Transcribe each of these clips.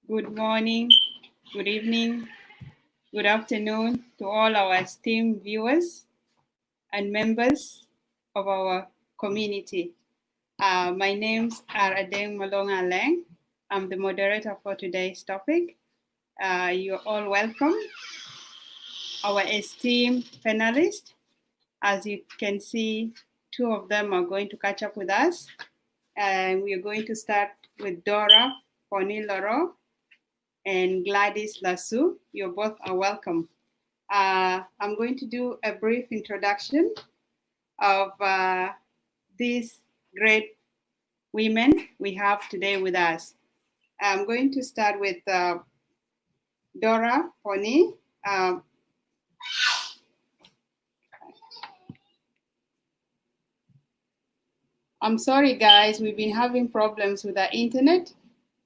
Good morning, good evening, good afternoon to all our esteemed viewers and members of our community. My names are Adeng Malonga Leng. I'm the moderator for today's topic. You're all welcome. Our esteemed panelists, as you can see, two of them are going to catch up with us. And we are going to start with Dora Poniloro and Gladys Lasso. You both are welcome. I'm going to do a brief introduction of these great women we have today with us. I'm going to start with Dora Pony. I'm sorry, guys, we've been having problems with our internet,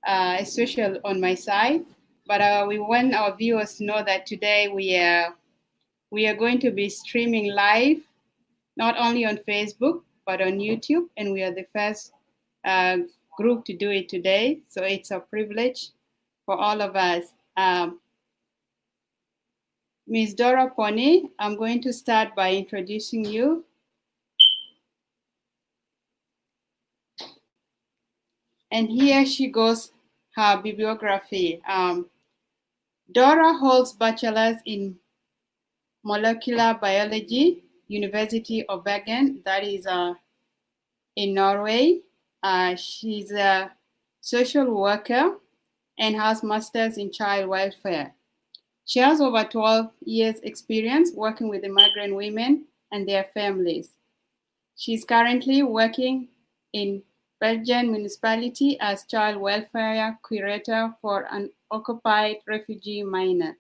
especially on my side. But we want our viewers to know that today we are going to be streaming live, not only on Facebook, but on YouTube. And we are the first group to do it today. So it's a privilege for all of us. Ms. Dora Pony, I'm going to start by introducing you. And here she goes, her bibliography. Dora holds bachelor's in molecular biology, University of Bergen, that is in Norway. She's a social worker and has master's in child welfare. She has over 12 years experience working with immigrant women and their families. She's currently working in Belgian municipality as child welfare curator for an occupied refugee minor.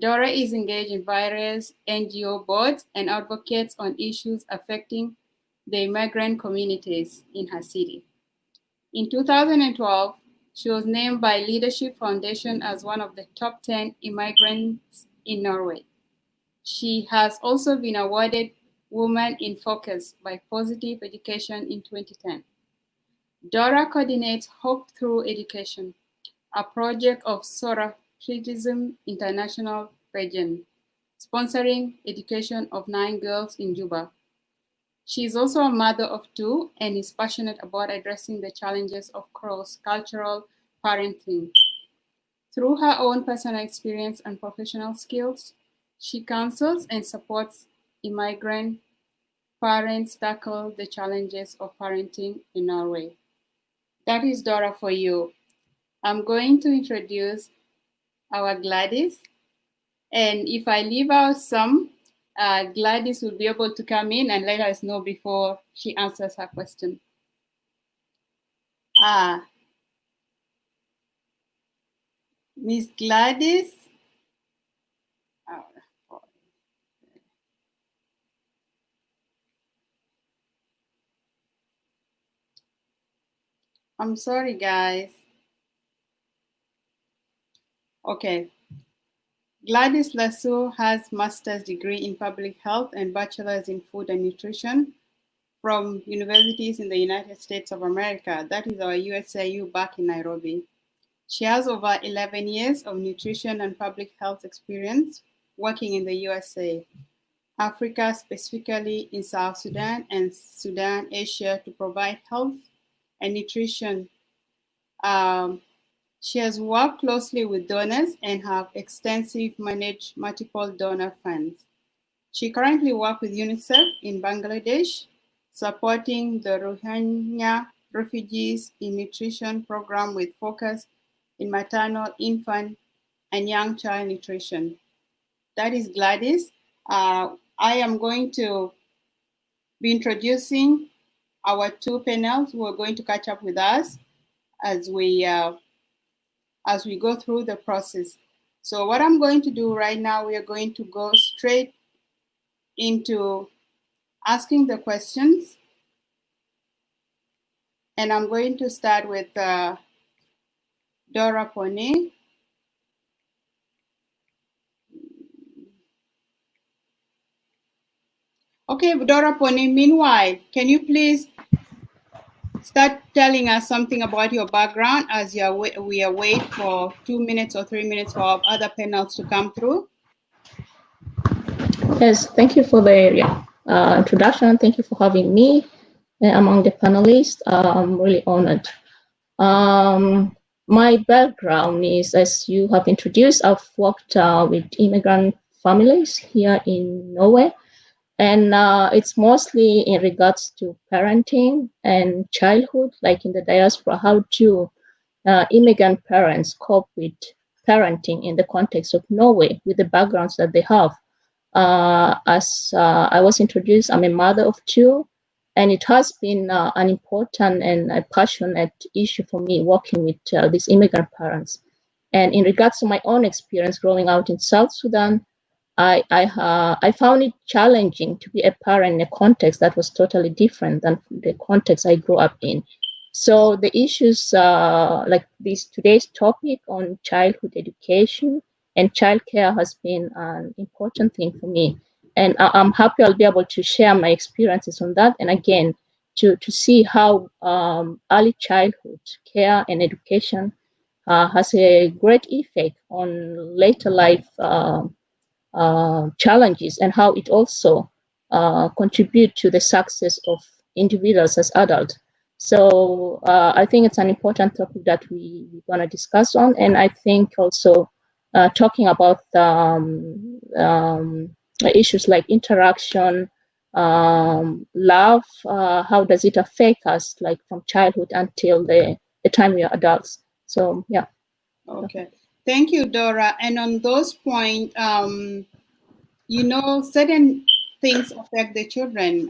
Dora is engaged in various NGO boards and advocates on issues affecting the immigrant communities in her city. In 2012, she was named by Leadership Foundation as one of the top 10 immigrants in Norway. She has also been awarded Woman in Focus by Positive Education in 2010. Dora coordinates Hope Through Education, a project of Sorafism International region, sponsoring education of 9 girls in Juba. She is also a mother of 2 and is passionate about addressing the challenges of cross-cultural parenting. Through her own personal experience and professional skills, she counsels and supports immigrant parents tackle the challenges of parenting in Norway. That is Dora for you. I'm going to introduce our Gladys. And if I leave out some, Gladys will be able to come in and let us know before she answers her question. Miss Gladys. I'm sorry, guys. Okay. Gladys Lasso has master's degree in public health and bachelor's in food and nutrition from universities in the United States of America. That is our USAU back in Nairobi. She has over 11 years of nutrition and public health experience working in the USA, Africa, specifically in South Sudan and Sudan, Asia, to provide health and nutrition. She has worked closely with donors and have extensive managed multiple donor funds. She currently works with UNICEF in Bangladesh, supporting the Rohingya refugees in nutrition program with focus in maternal, infant, and young child nutrition. That is Gladys. I am going to be introducing our 2 panels who are going to catch up with us as we go through the process. So what I'm going to do right now, we are going to go straight into asking the questions. And I'm going to start with Dora Pony. Okay, Dora Pony, meanwhile, can you please start telling us something about your background as we are wait for 2 minutes or 3 minutes for other panels to come through? Yes, thank you for the introduction. Thank you for having me among the panelists. I'm really honored. My background is, as you have introduced, I've worked with immigrant families here in Norway, and it's mostly in regards to parenting and childhood, like in the diaspora, how do immigrant parents cope with parenting in the context of Norway with the backgrounds that they have. As I was introduced, I'm a mother of two, and it has been an important and a passionate issue for me working with these immigrant parents. And in regards to my own experience growing out in South Sudan, I found it challenging to be a parent in a context that was totally different than the context I grew up in. So the issues like this today's topic on childhood education and childcare has been an important thing for me. And I'm happy I'll be able to share my experiences on that. And again, to see how early childhood care and education has a great effect on later life challenges and how it also contribute to the success of individuals as adults. So I think it's an important topic that we're going to discuss on. And I think also talking about issues like interaction, love, how does it affect us like from childhood until the time we are adults. So, yeah. Okay. Thank you, Dora. And on those points, certain things affect the children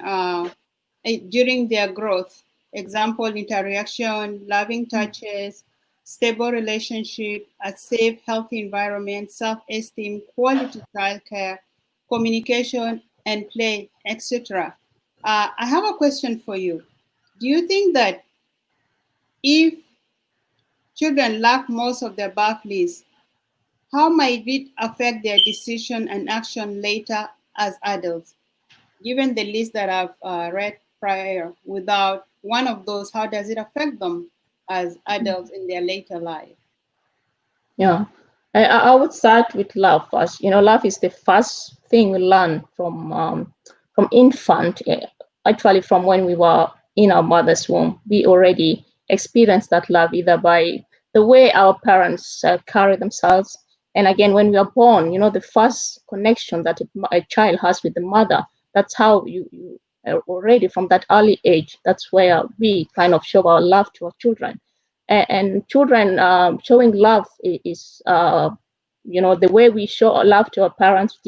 during their growth. Example, interaction, loving touches, stable relationship, a safe, healthy environment, self-esteem, quality childcare, communication, and play, etc. I have a question for you. Do you think that if children lack most of the above list, how might it affect their decision and action later as adults? Given the list that I've read prior, without one of those, how does it affect them as adults in their later life? Yeah, I would start with love first. You know, love is the first thing we learn from infant. Actually, from when we were in our mother's womb, we already experienced that love either by the way our parents carry themselves, and again when we are born. You know, the first connection that a child has with the mother. That's how you already from that early age. That's where we kind of show our love to our children and children showing love is the way we show love to our parents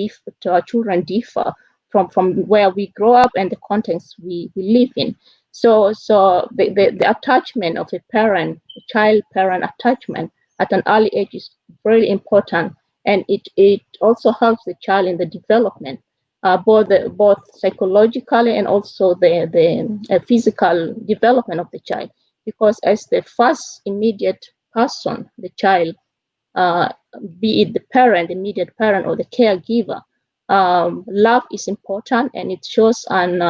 to our children differ from where we grow up and the context we live in. So the attachment of a parent, a child parent attachment at an early age is very important, and it also helps the child in the development, both psychologically and also the physical development of the child, because as the first immediate person, the child, uh, be it the parent, immediate parent, or the caregiver, love is important, and it shows an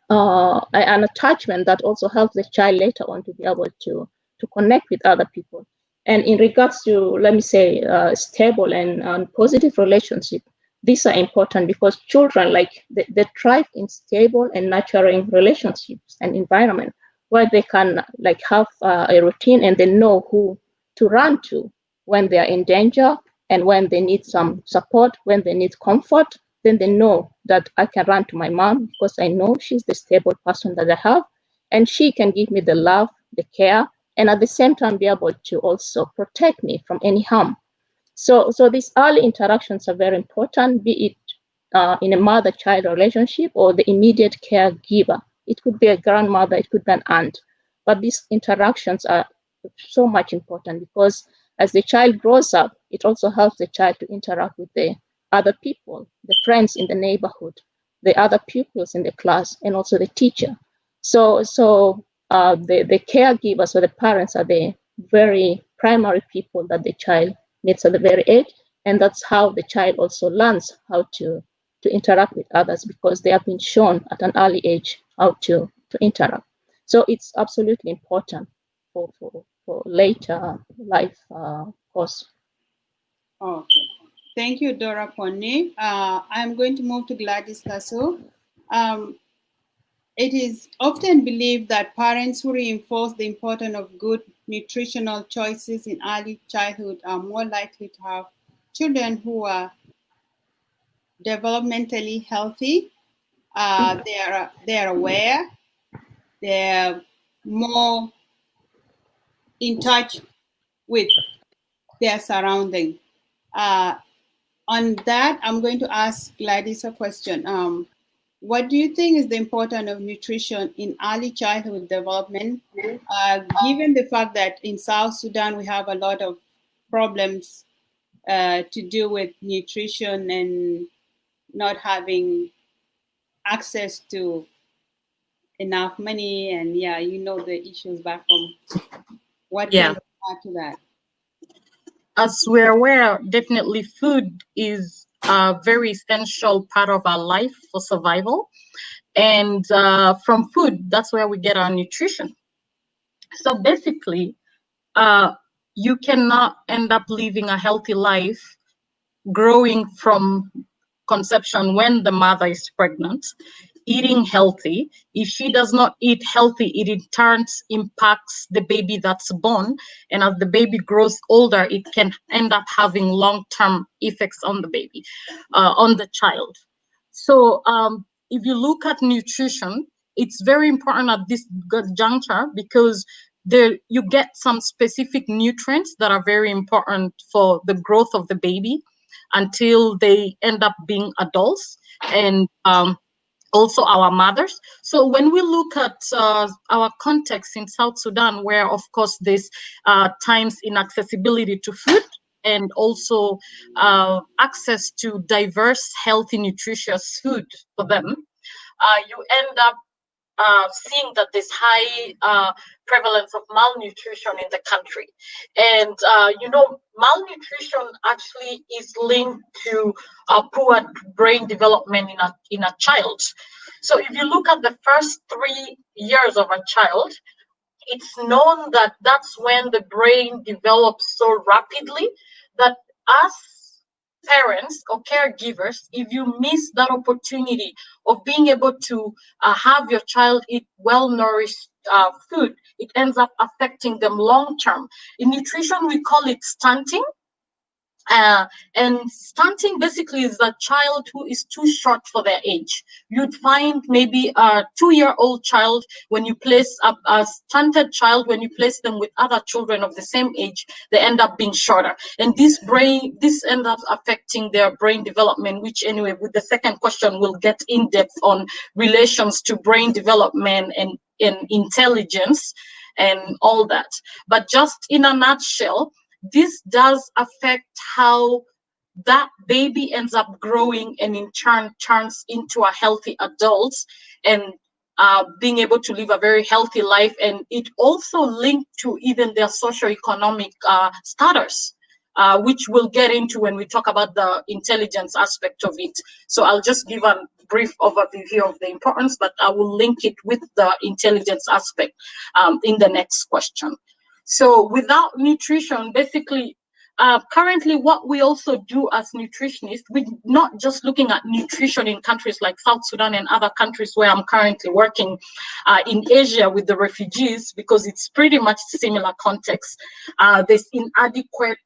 attachment that also helps the child later on to be able to connect with other people. And in regards to, let me say, stable and positive relationship, these are important because children like they thrive in stable and nurturing relationships and environment where they can like have a routine and they know who to run to when they are in danger and when they need some support, when they need comfort. Then they know that I can run to my mom because I know she's the stable person that I have, and she can give me the love, the care, and at the same time be able to also protect me from any harm. So these early interactions are very important, be it in a mother-child relationship or the immediate caregiver. It could be a grandmother, it could be an aunt, but these interactions are so much important because as the child grows up, it also helps the child to interact with the other people, the friends in the neighborhood, the other pupils in the class, and also the teacher. So the caregivers or the parents are the very primary people that the child meets at the very age, and that's how the child also learns how to interact with others because they have been shown at an early age how to interact. So it's absolutely important for later life course. Okay. Thank you, Dora Ponni. I'm going to move to Gladys Lasso. It is often believed that parents who reinforce the importance of good nutritional choices in early childhood are more likely to have children who are developmentally healthy. They are aware. They're more in touch with their surrounding. On that, I'm going to ask Gladys a question. What do you think is the importance of nutrition in early childhood development, given the fact that in South Sudan we have a lot of problems to do with nutrition and not having access to enough money, and yeah, you know the issues back home. What can Yeah. you add to that? As we're aware, definitely food is a very essential part of our life for survival. And from food, that's where we get our nutrition. So basically, you cannot end up living a healthy life growing from conception when the mother is pregnant, eating healthy. If she does not eat healthy, it in turn impacts the baby that's born. And as the baby grows older, it can end up having long-term effects on the baby, on the child. So if you look at nutrition, it's very important at this juncture because there you get some specific nutrients that are very important for the growth of the baby until they end up being adults, and also our mothers. So when we look at our context in South Sudan, where of course there's times inaccessibility to food and also access to diverse, healthy, nutritious food for them, you end up seeing that there's high prevalence of malnutrition in the country. And, malnutrition actually is linked to poor brain development in a child. So if you look at the first 3 years of a child, it's known that that's when the brain develops so rapidly that as parents or caregivers, if you miss that opportunity of being able to have your child eat well-nourished food, it ends up affecting them long-term. In nutrition, we call it stunting. And stunting basically is a child who is too short for their age. You'd find maybe a 2-year-old child, when you place a stunted child, when you place them with other children of the same age, they end up being shorter. And this ends up affecting their brain development, which anyway, with the second question, we'll get in depth on relations to brain development and intelligence and all that. But just in a nutshell, this does affect how that baby ends up growing and in turn turns into a healthy adult and being able to live a very healthy life. And it also linked to even their socioeconomic status, which we'll get into when we talk about the intelligence aspect of it. So I'll just give a brief overview here of the importance, but I will link it with the intelligence aspect in the next question. So without nutrition, basically, currently what we also do as nutritionists, we're not just looking at nutrition in countries like South Sudan and other countries where I'm currently working in Asia with the refugees, because it's pretty much similar context. There's inadequate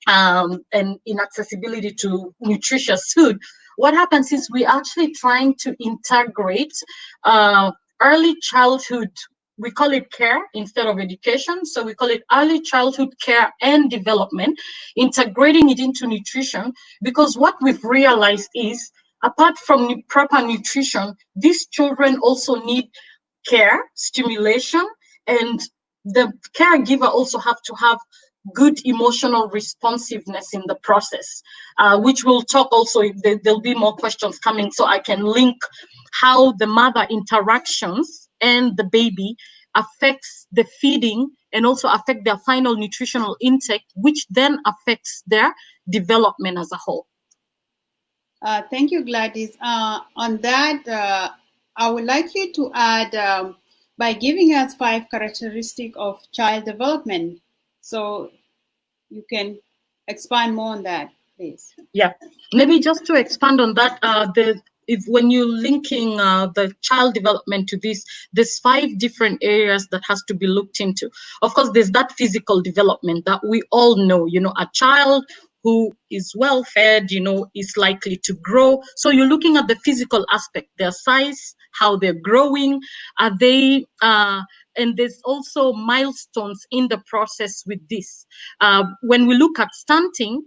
and inaccessibility to nutritious food. What happens is we're actually trying to integrate early childhood. We call it care instead of education. So we call it early childhood care and development, integrating it into nutrition, because what we've realized is, apart from proper nutrition, these children also need care, stimulation, and the caregiver also have to have good emotional responsiveness in the process, which we'll talk also. If there'll be more questions coming, so I can link how the mother interactions and the baby affects the feeding and also affect their final nutritional intake, which then affects their development as a whole. Thank you, Gladys. On that, I would like you to add, by giving us 5 characteristics of child development. So you can expand more on that, please. Yeah, maybe just to expand on that, if when you're linking the child development to this, there's 5 different areas that has to be looked into. Of course, there's that physical development that we all know. A child who is well fed, is likely to grow. So you're looking at the physical aspect, their size, how they're growing, are they, and there's also milestones in the process with this. When we look at stunting,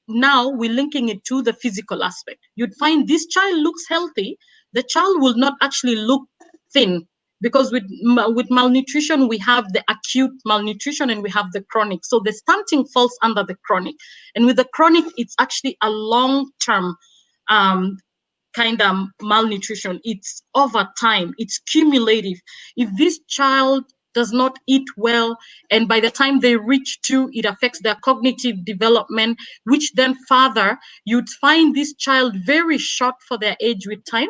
now we're linking it to the physical aspect. You'd find this child looks healthy. The child will not actually look thin, because with malnutrition, we have the acute malnutrition and we have the chronic. So the stunting falls under the chronic. And with the chronic, it's actually a long-term kind of malnutrition. It's over time, it's cumulative. If this child does not eat well, and by the time they reach 2, it affects their cognitive development, which then further, you'd find this child very short for their age with time.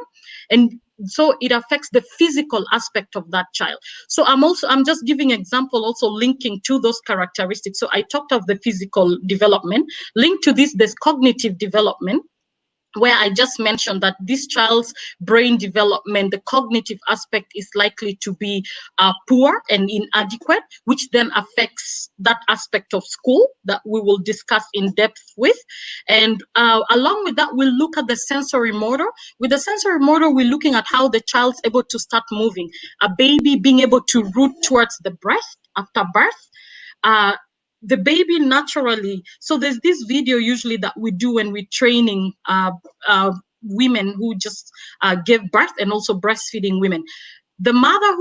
And so it affects the physical aspect of that child. So I'm just giving example, also linking to those characteristics. So I talked of the physical development. Linked to this, there's cognitive development, where I just mentioned that this child's brain development, the cognitive aspect is likely to be poor and inadequate, which then affects that aspect of school that we will discuss in depth with. And along with that, we'll look at the sensory motor. With the sensory motor, we're looking at how the child's able to start moving. A baby being able to root towards the breast after birth. The baby naturally, so there's this video usually that we do when we're training women who just give birth, and also breastfeeding women. The mother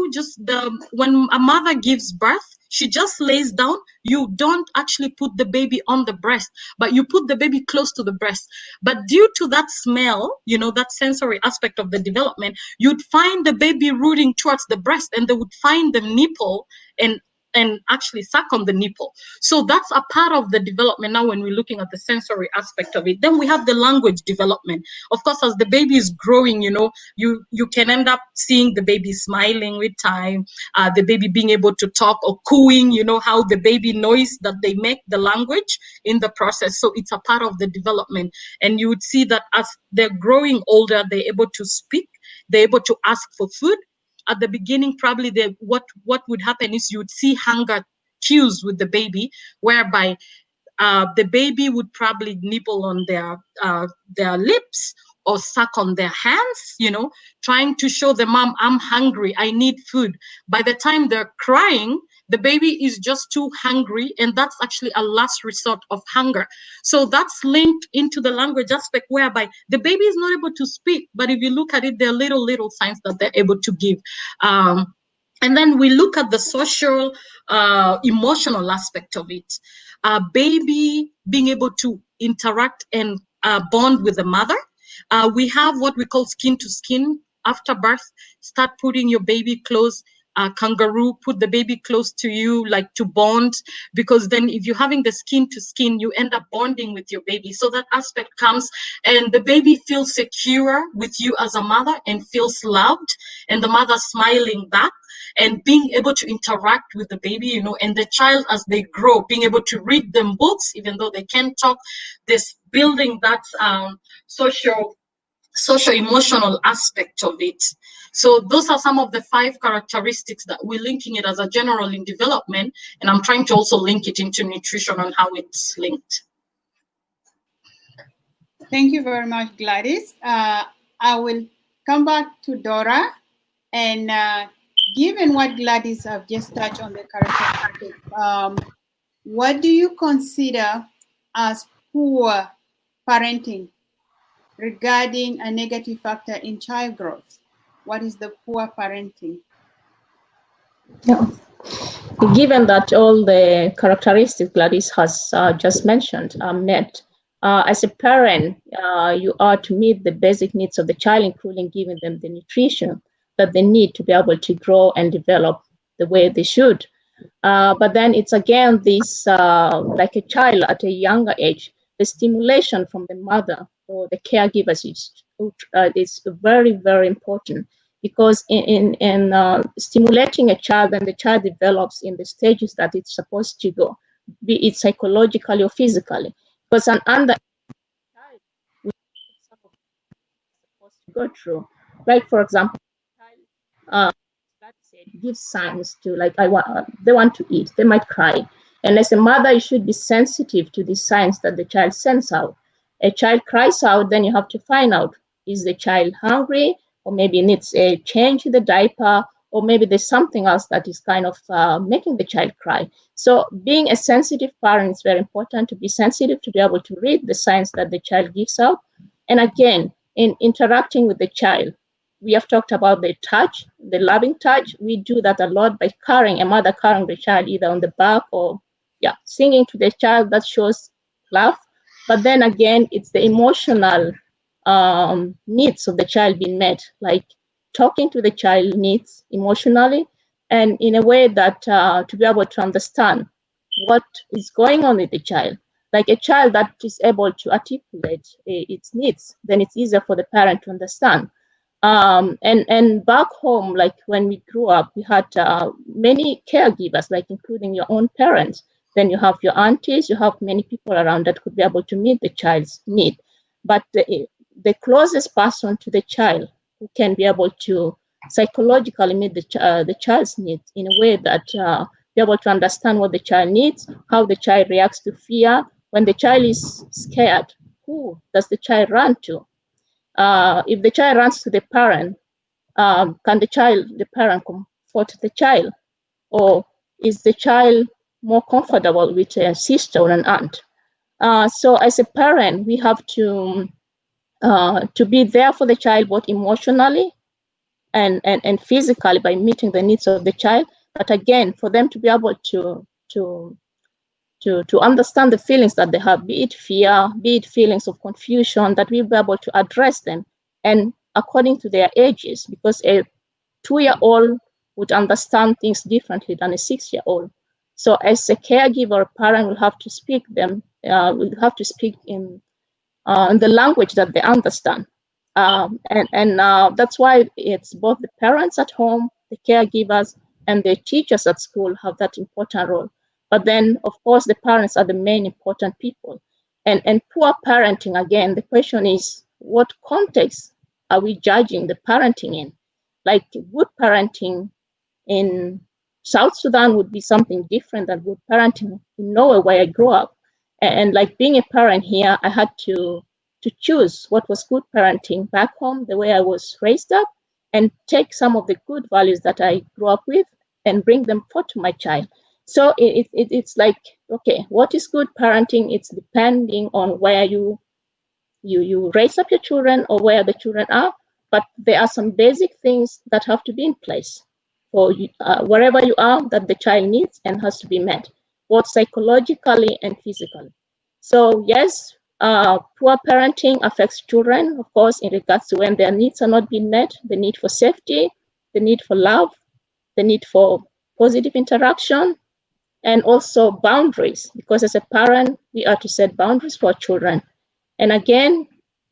when a mother gives birth, she just lays down. You don't actually put the baby on the breast, but you put the baby close to the breast. But due to that smell, that sensory aspect of the development, you'd find the baby rooting towards the breast, and they would find the nipple and actually suck on the nipple. So that's a part of the development now when we're looking at the sensory aspect of it. Then we have the language development. Of course, as the baby is growing, you can end up seeing the baby smiling with time, the baby being able to talk or cooing, how the baby noise that they make, the language in the process. So it's a part of the development. And you would see that as they're growing older, they're able to speak, they're able to ask for food. At the beginning, probably what would happen is you'd see hunger cues with the baby, whereby the baby would probably nibble on their lips or suck on their hands, trying to show the mom, I'm hungry, I need food. By the time they're crying, the baby is just too hungry, and that's actually a last resort of hunger. So that's linked into the language aspect, whereby the baby is not able to speak, but if you look at it, there are little signs that they're able to give. And then we look at the social, emotional aspect of it. Baby being able to interact and bond with the mother. We have what we call skin to skin. After birth, start putting your baby close. Kangaroo, put the baby close to you, like to bond, because then if you're having the skin to skin, you end up bonding with your baby. So that aspect comes, and the baby feels secure with you as a mother and feels loved, and the mother smiling back and being able to interact with the baby, and the child as they grow, being able to read them books, even though they can't talk. This building that social-emotional aspect of it. So those are some of the 5 characteristics that we're linking it as a general in development, and I'm trying to also link it into nutrition and how it's linked. Thank you very much, Gladys. I will come back to Dora, and given what Gladys have just touched on the characteristics, what do you consider as poor parenting regarding a negative factor in child growth? What is the poor parenting? Yeah. Given that all the characteristics Gladys has just mentioned are met, as a parent, you are to meet the basic needs of the child, including giving them the nutrition that they need to be able to grow and develop the way they should. But then it's again this, like a child at a younger age, the stimulation from the mother or the caregivers is very, very important. because in stimulating a child, and the child develops in the stages that it's supposed to go, be it psychologically or physically, because an under child will supposed to go through. Like for example, that said, give signs to, like, they want to eat, they might cry, and as a mother you should be sensitive to the signs that the child sends out. A child cries out, then you have to find out, is the child hungry, or maybe needs a change in the diaper, or maybe there's something else that is kind of making the child cry. So being a sensitive parent is very important, to be sensitive, to be able to read the signs that the child gives out. And again, in interacting with the child, we have talked about the touch, the loving touch. We do that a lot by carrying, a mother carrying the child either on the back or, yeah, singing to the child. That shows love. But then again, it's the emotional needs of the child being met, like talking to the child needs emotionally, and in a way that to be able to understand what is going on with the child. Like a child that is able to articulate its needs, then it's easier for the parent to understand. And back home, like when we grew up, we had many caregivers, like including your own parents. Then you have your aunties, you have many people around that could be able to meet the child's need. But the closest person to the child who can be able to psychologically meet the child's needs in a way that be able to understand what the child needs, how the child reacts to fear. When the child is scared, who does the child run to? If the child runs to the parent, can the parent comfort the child? Or is the child more comfortable with a sister or an aunt? So as a parent, we have to be there for the child, both emotionally and physically, by meeting the needs of the child. But again, for them to be able to understand the feelings that they have, be it fear, be it feelings of confusion, that we'll be able to address them, and according to their ages, because a 2-year-old would understand things differently than a 6-year-old. So as a caregiver, a parent will have to speak will have to speak in the language that they understand. And that's why it's both the parents at home, the caregivers, and the teachers at school have that important role. But then, of course, the parents are the main important people. And poor parenting, again, the question is, what context are we judging the parenting in? Like good parenting in South Sudan would be something different than good parenting in Norway, where I grew up. And like being a parent here, I had to choose what was good parenting back home, the way I was raised up, and take some of the good values that I grew up with and bring them forth to my child. So it's like, okay, what is good parenting? It's depending on where you raise up your children or where the children are, but there are some basic things that have to be in place for wherever you are, that the child needs and has to be met, both psychologically and physically. So yes, poor parenting affects children, of course, in regards to when their needs are not being met, the need for safety, the need for love, the need for positive interaction, and also boundaries, because as a parent, we are to set boundaries for children. And again,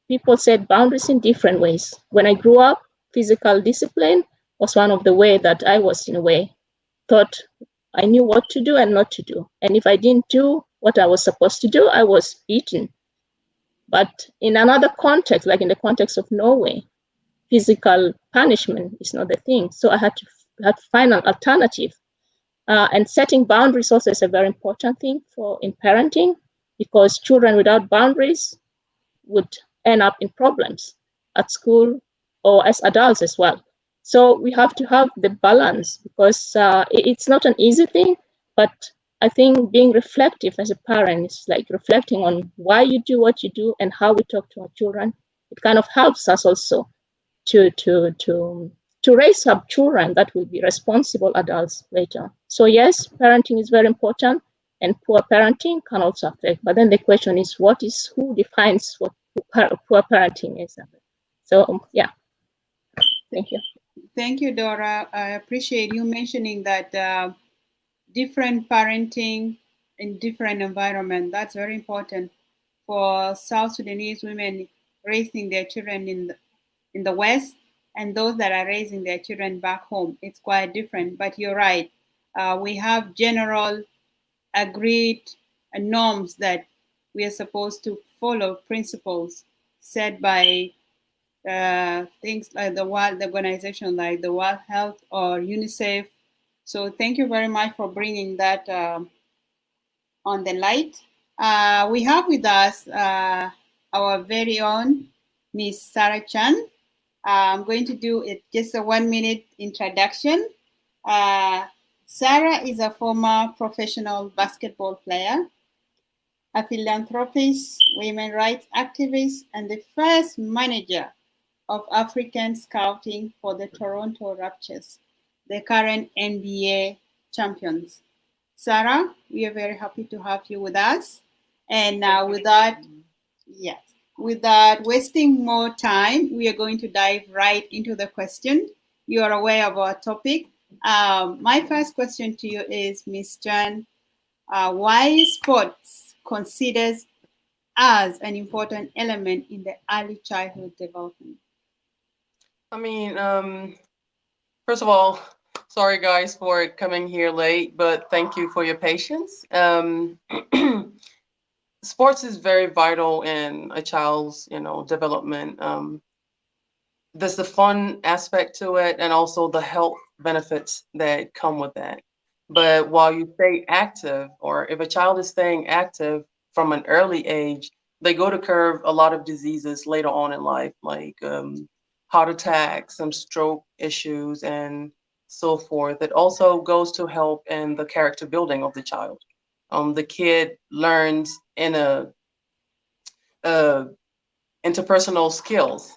people set boundaries in different ways. When I grew up, physical discipline was one of the ways that I was, in a way, thought I knew what to do and not to do. And if I didn't do what I was supposed to do, I was beaten. But in another context, like in the context of Norway, physical punishment is not the thing. So I had to find an alternative. And setting boundaries also is a very important thing in parenting, because children without boundaries would end up in problems at school or as adults as well. So we have to have the balance, because it's not an easy thing, but I think being reflective as a parent is like reflecting on why you do what you do and how we talk to our children. It kind of helps us also to raise up children that will be responsible adults later. So yes, parenting is very important, and poor parenting can also affect. But then the question is, who defines what poor parenting is? So yeah, thank you. Thank you, Dora. I appreciate you mentioning that different parenting in different environment. That's very important for South Sudanese women raising their children in the West and those that are raising their children back home. It's quite different. But you're right. We have general agreed norms that we are supposed to follow, principles set by things like the organization like the World Health or UNICEF. So thank you very much for bringing that on the light. We have with us our very own Miss Sarah Chan. I'm going to do it just a 1 minute introduction. Sarah is a former professional basketball player, a philanthropist, women rights activist, and the first manager of African scouting for the Toronto Raptors, the current NBA champions. Sarah, we are very happy to have you with us. And yes, without wasting more time, we are going to dive right into the question. You are aware of our topic. My first question to you is, Ms. Chan, why sports considered as an important element in the early childhood development? I mean, first of all, sorry guys for coming here late, but thank you for your patience. Sports is very vital in a child's, development. There's the fun aspect to it and also the health benefits that come with that. But while you stay active, or if a child is staying active from an early age, they go to curb a lot of diseases later on in life, like heart attacks, some stroke issues, and so forth. It also goes to help in the character building of the child. The kid learns in interpersonal skills.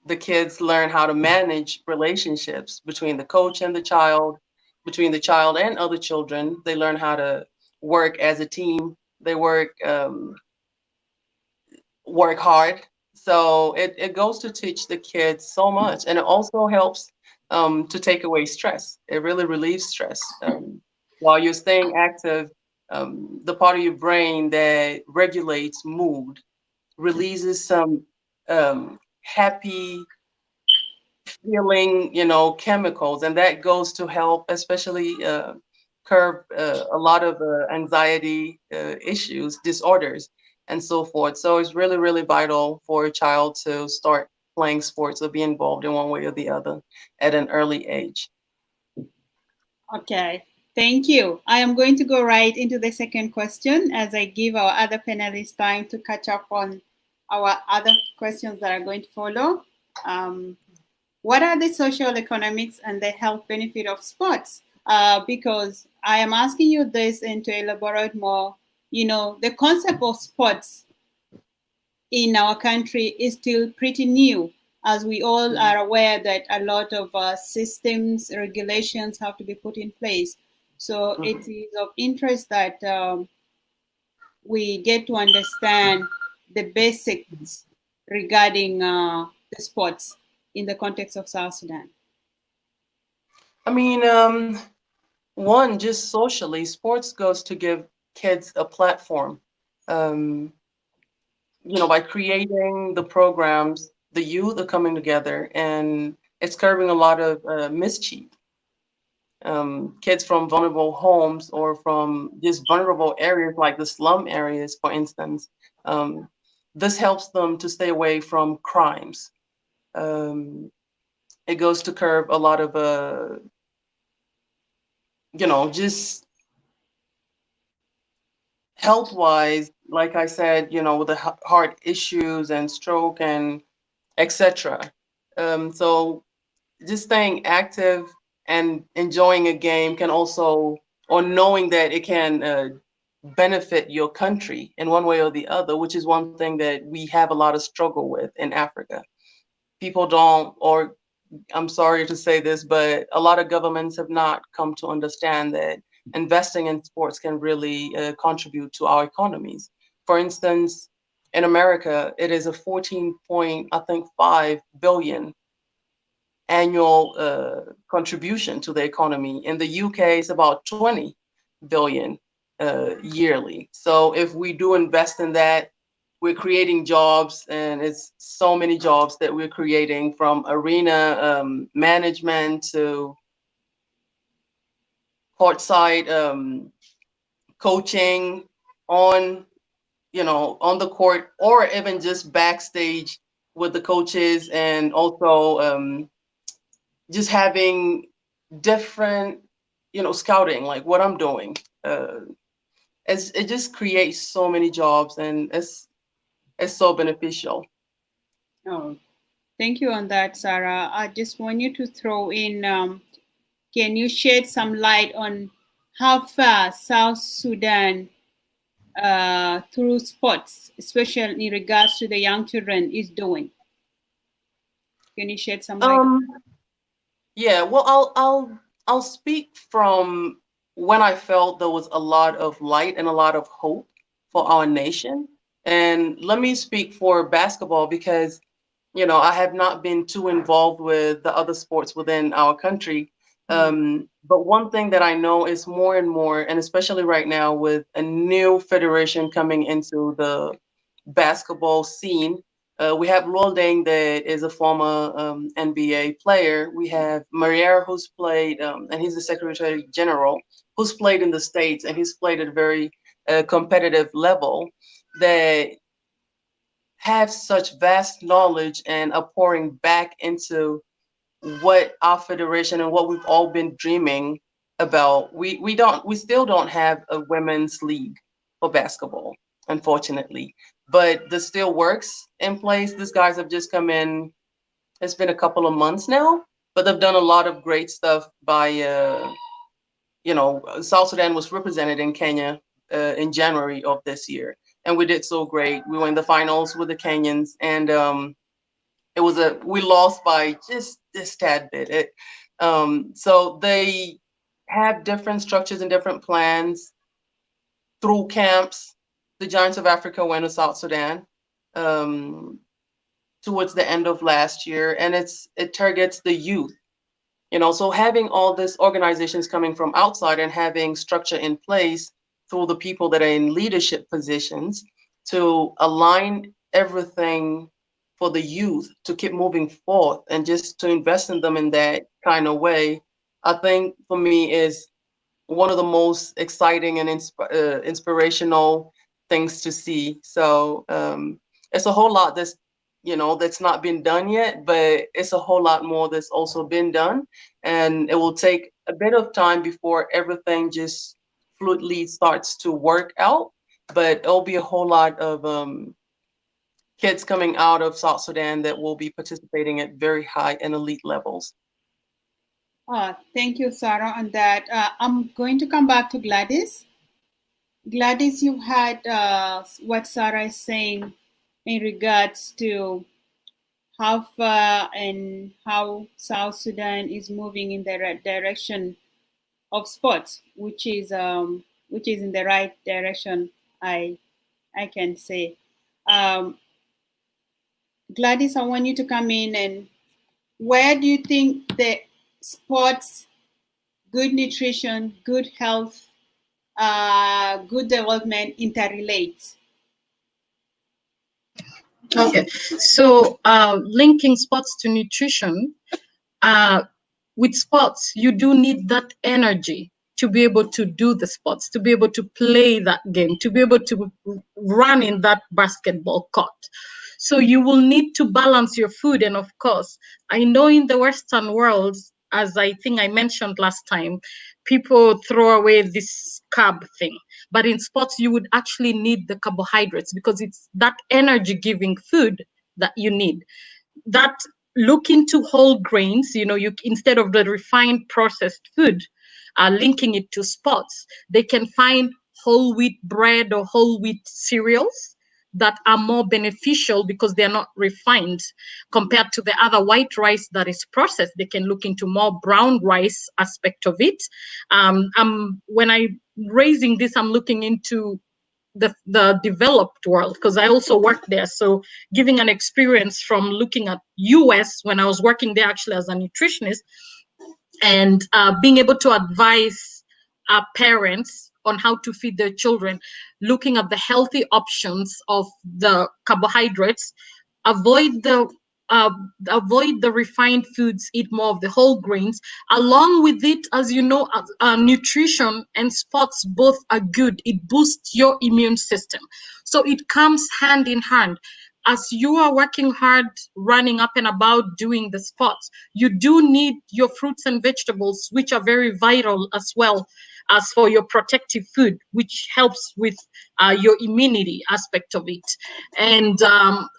The kids learn how to manage relationships between the coach and the child, between the child and other children. They learn how to work as a team. They work hard. So it goes to teach the kids so much. And it also helps to take away stress. It really relieves stress. While you're staying active, the part of your brain that regulates mood releases some happy feeling, chemicals, and that goes to help, especially curb a lot of anxiety issues, disorders, and so forth. So it's really, really vital for a child to start playing sports or be involved in one way or the other at an early age. Okay, thank you. I am going to go right into the second question as I give our other panelists time to catch up on our other questions that are going to follow. What are the social economics and the health benefit of sports? Because I am asking you this and to elaborate more, the concept of sports in our country is still pretty new, as we all are aware that a lot of systems, regulations have to be put in place. So it is of interest that we get to understand the basics regarding the sports in the context of South Sudan. I mean, one, just socially, sports goes to give kids a platform. By creating the programs, the youth are coming together and it's curbing a lot of mischief. Kids from vulnerable homes or from just vulnerable areas like the slum areas, for instance, this helps them to stay away from crimes. It goes to curb a lot of, just health-wise, like I said, with the heart issues and stroke and etc. So just staying active and enjoying a game can also, or knowing that it can benefit your country in one way or the other, which is one thing that we have a lot of struggle with in Africa. People don't, or I'm sorry to say this, but a lot of governments have not come to understand that investing in sports can really contribute to our economies. For instance, in America, it is a 14.5 billion annual contribution to the economy. In the UK, it's about 20 billion yearly. So if we do invest in that, we're creating jobs, and it's so many jobs that we're creating, from arena management to courtside coaching, on on the court, or even just backstage with the coaches, and also just having different scouting, like what I'm doing. It just creates so many jobs, and it's so beneficial. Oh, thank you on that, Sarah. I just want you to throw in, can you shed some light on how far South Sudan, through sports, especially in regards to the young children, is doing? Can you shed some light? Yeah, well, I'll speak from when I felt there was a lot of light and a lot of hope for our nation. And let me speak for basketball, because I have not been too involved with the other sports within our country. But one thing that I know is more and more, and especially right now with a new federation coming into the basketball scene, we have Lolding, that is a former NBA player. We have Marier, who's played, and he's the Secretary General, who's played in the States, and he's played at a very competitive level, that have such vast knowledge and are pouring back into what our federation and what we've all been dreaming about. We still don't have a women's league for basketball, unfortunately, but this still works in place. These guys have just come in. It's been a couple of months now, but they've done a lot of great stuff by South Sudan was represented in Kenya in January of this year, and we did so great. We were in the finals with the Kenyans, and we lost by just this tad bit. So they have different structures and different plans through camps. The Giants of Africa went to South Sudan towards the end of last year, and it targets the youth. So having all these organizations coming from outside and having structure in place through the people that are in leadership positions to align everything for the youth to keep moving forth, and just to invest in them in that kind of way, I think for me is one of the most exciting and inspirational things to see. So it's a whole lot that's not been done yet, but it's a whole lot more that's also been done, and it will take a bit of time before everything just fluidly starts to work out. But it'll be a whole lot of kids coming out of South Sudan that will be participating at very high and elite levels. Thank you, Sarah, on that. I'm going to come back to Gladys. Gladys, you had what Sarah is saying in regards to how far and how South Sudan is moving in the right direction of sports, which is in the right direction, I can say. Gladys, I want you to come in, and where do you think the sports, good nutrition, good health, good development interrelates? Okay, so linking sports to nutrition, with sports, you do need that energy to be able to do the sports, to be able to play that game, to be able to run in that basketball court. So you will need to balance your food. And of course, I know in the Western world, as I think I mentioned last time, people throw away this carb thing. But in sports, you would actually need the carbohydrates, because it's that energy giving food that you need. That look into whole grains, you instead of the refined processed food, linking it to sports, they can find whole wheat bread or whole wheat cereals that are more beneficial because they're not refined compared to the other white rice that is processed. They can look into more brown rice aspect of it. When I'm raising this, I'm looking into the developed world, because I also work there. So giving an experience from looking at US when I was working there actually as a nutritionist, and being able to advise parents on how to feed their children, looking at the healthy options of the carbohydrates, avoid the refined foods, eat more of the whole grains. Along with it, as you know, nutrition and sports both are good. It boosts your immune system. So it comes hand in hand. As you are working hard, running up and about, doing the sports, you do need your fruits and vegetables, which are very vital as well as for your protective food, which helps with your immunity aspect of it. And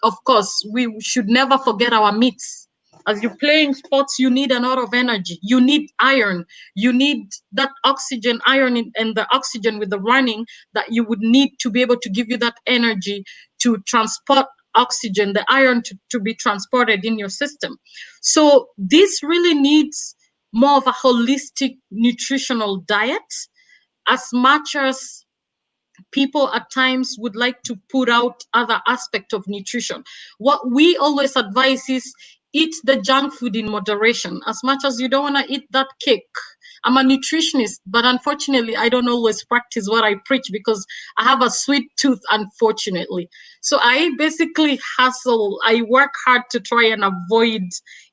of course, we should never forget our meats. As you're playing sports, you need a lot of energy. You need iron. You need that oxygen, iron, and the oxygen with the running that you would need to be able to give you that energy to transport oxygen, the iron to be transported in your system. So this really needs more of a holistic nutritional diet, as much as people at times would like to put out other aspect of nutrition. What we always advise is eat the junk food in moderation. As much as you don't want to eat that cake. I'm a nutritionist, but unfortunately, I don't always practice what I preach because I have a sweet tooth, unfortunately. So I basically hustle. I work hard to try and avoid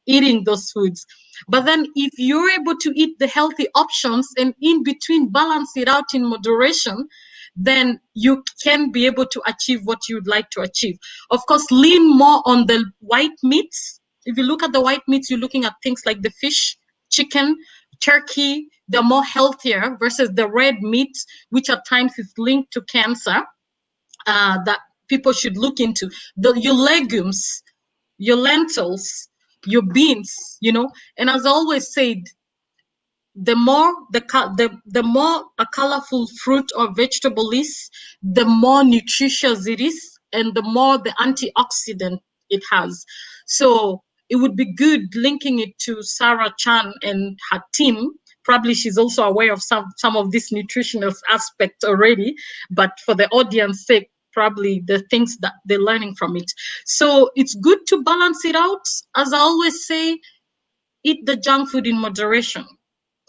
eating those foods. But then if you're able to eat the healthy options and in between balance it out in moderation, then you can be able to achieve what you'd like to achieve. Of course, lean more on the white meats. If you look at the white meats, you're looking at things like the fish, chicken, turkey. They're more healthier versus the red meat, which at times is linked to cancer, that people should look into. Your legumes, your lentils, your beans, and as I always said, the more the more a colorful fruit or vegetable is, the more nutritious it is, and the more the antioxidant it has. So it would be good linking it to Sarah Chan and her team. Probably she's also aware of some of this nutritional aspect already, but for the audience sake, probably the things that they're learning from it. So it's good to balance it out. As I always say, eat the junk food in moderation.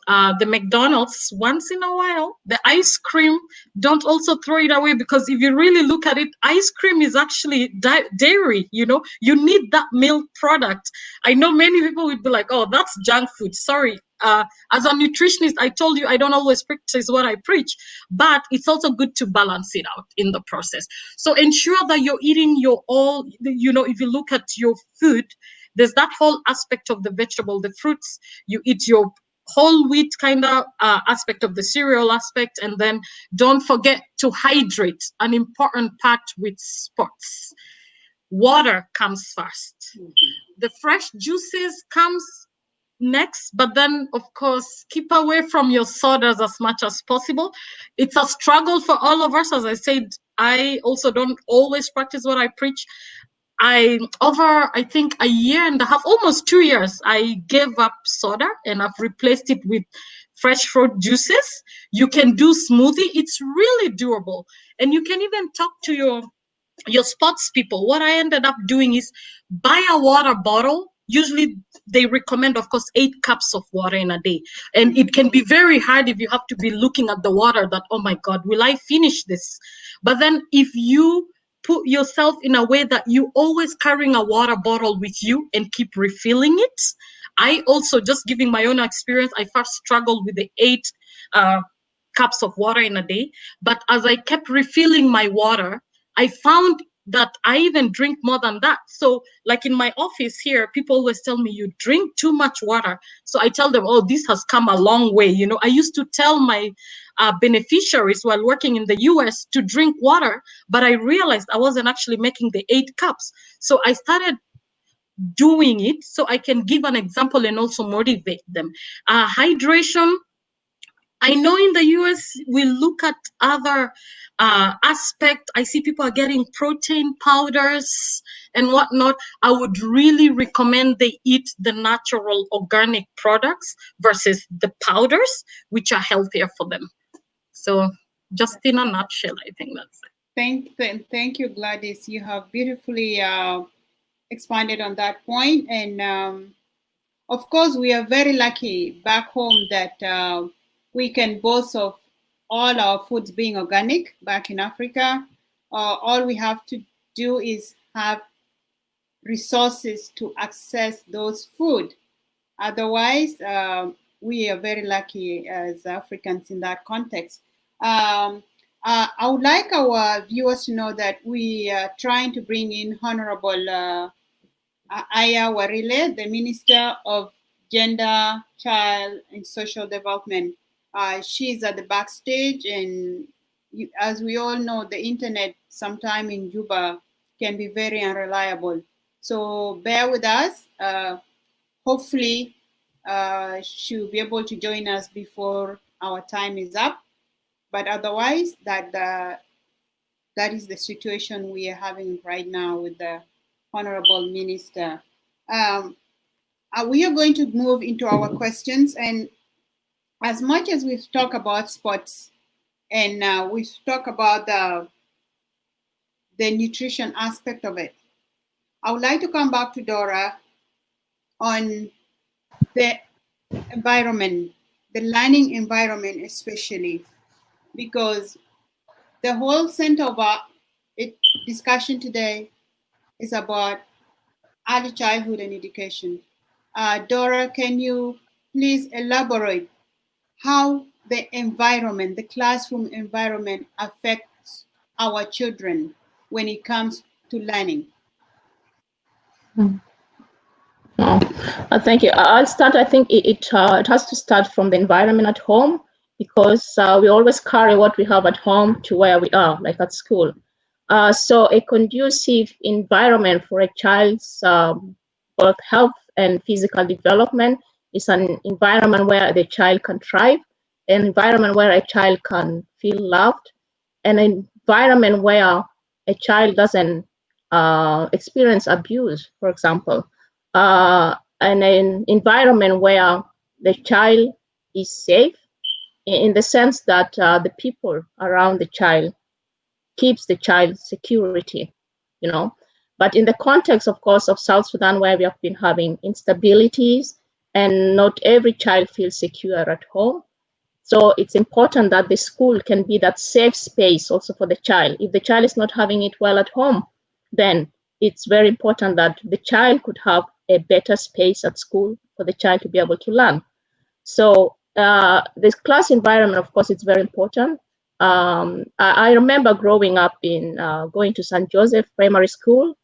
The McDonald's once in a while. The ice cream, don't also throw it away, because if you really look at it, ice cream is actually dairy. You need that milk product. I know many people would be like, oh, that's junk food. Sorry. As a nutritionist, I told you I don't always practice what I preach, but it's also good to balance it out in the process. So ensure that you're eating your all, if you look at your food, there's that whole aspect of the vegetable, the fruits, you eat your whole wheat kind of aspect of the cereal aspect, and then don't forget to hydrate. An important part with sports. Water comes first. The fresh juices comes next, but then of course keep away from your sodas as much as possible. It's a struggle for all of us. As I said, I also don't always practice what I preach. I think a year and a half, almost 2 years, I gave up soda and I've replaced it with fresh fruit juices. You can do smoothie. It's really doable. And you can even talk to your sports people. What I ended up doing is buy a water bottle. Usually they recommend, of course, 8 cups of water in a day. And it can be very hard if you have to be looking at the water that, oh my God, will I finish this? But then if you put yourself in a way that you always carrying a water bottle with you and keep refilling it. I also, just giving my own experience, I first struggled with the 8 cups of water in a day. But as I kept refilling my water, I found that I even drink more than that. So like in my office here, people always tell me, you drink too much water. So I tell them, oh, this has come a long way. I used to tell my beneficiaries while working in the US to drink water, but I realized I wasn't actually making the 8 cups. So I started doing it so I can give an example and also motivate them. Hydration, I know in the US, we look at other aspect. I see people are getting protein powders and whatnot. I would really recommend they eat the natural organic products versus the powders, which are healthier for them. So just in a nutshell, I think that's it. Thank you, Gladys. You have beautifully expanded on that point. And of course, we are very lucky back home that we can boast of all our foods being organic back in Africa. All we have to do is have resources to access those food. Otherwise, we are very lucky as Africans in that context. I would like our viewers to know that we are trying to bring in Honorable Aya Warile, the Minister of Gender, Child, and Social Development. She's at the backstage, and as we all know, the internet sometime in Juba can be very unreliable. So bear with us. Hopefully, she'll be able to join us before our time is up. But otherwise, that is the situation we are having right now with the Honorable Minister. We are going to move into our questions, and as much as we've talked about sports and we've talked about the nutrition aspect of it, I would like to come back to Dora on the environment, the learning environment especially, because the whole center of our discussion today is about early childhood and education. Dora, can you please elaborate how the environment, the classroom environment, affects our children when it comes to learning? Thank you. I'll start. I think it has to start from the environment at home, because we always carry what we have at home to where we are, like at school. So a conducive environment for a child's both health and physical development is an environment where the child can thrive, an environment where a child can feel loved, an environment where a child doesn't experience abuse, for example. And an environment where the child is safe, in the sense that the people around the child keeps the child's security, you know. But in the context, of course, of South Sudan, where we have been having instabilities and not every child feels secure at home, so it's important that the school can be that safe space also for the child. If the child is not having it well at home, then it's very important that the child could have a better space at school for the child to be able to learn. So this class environment, of course, it's very important. I remember growing up in going to St. Joseph Primary School.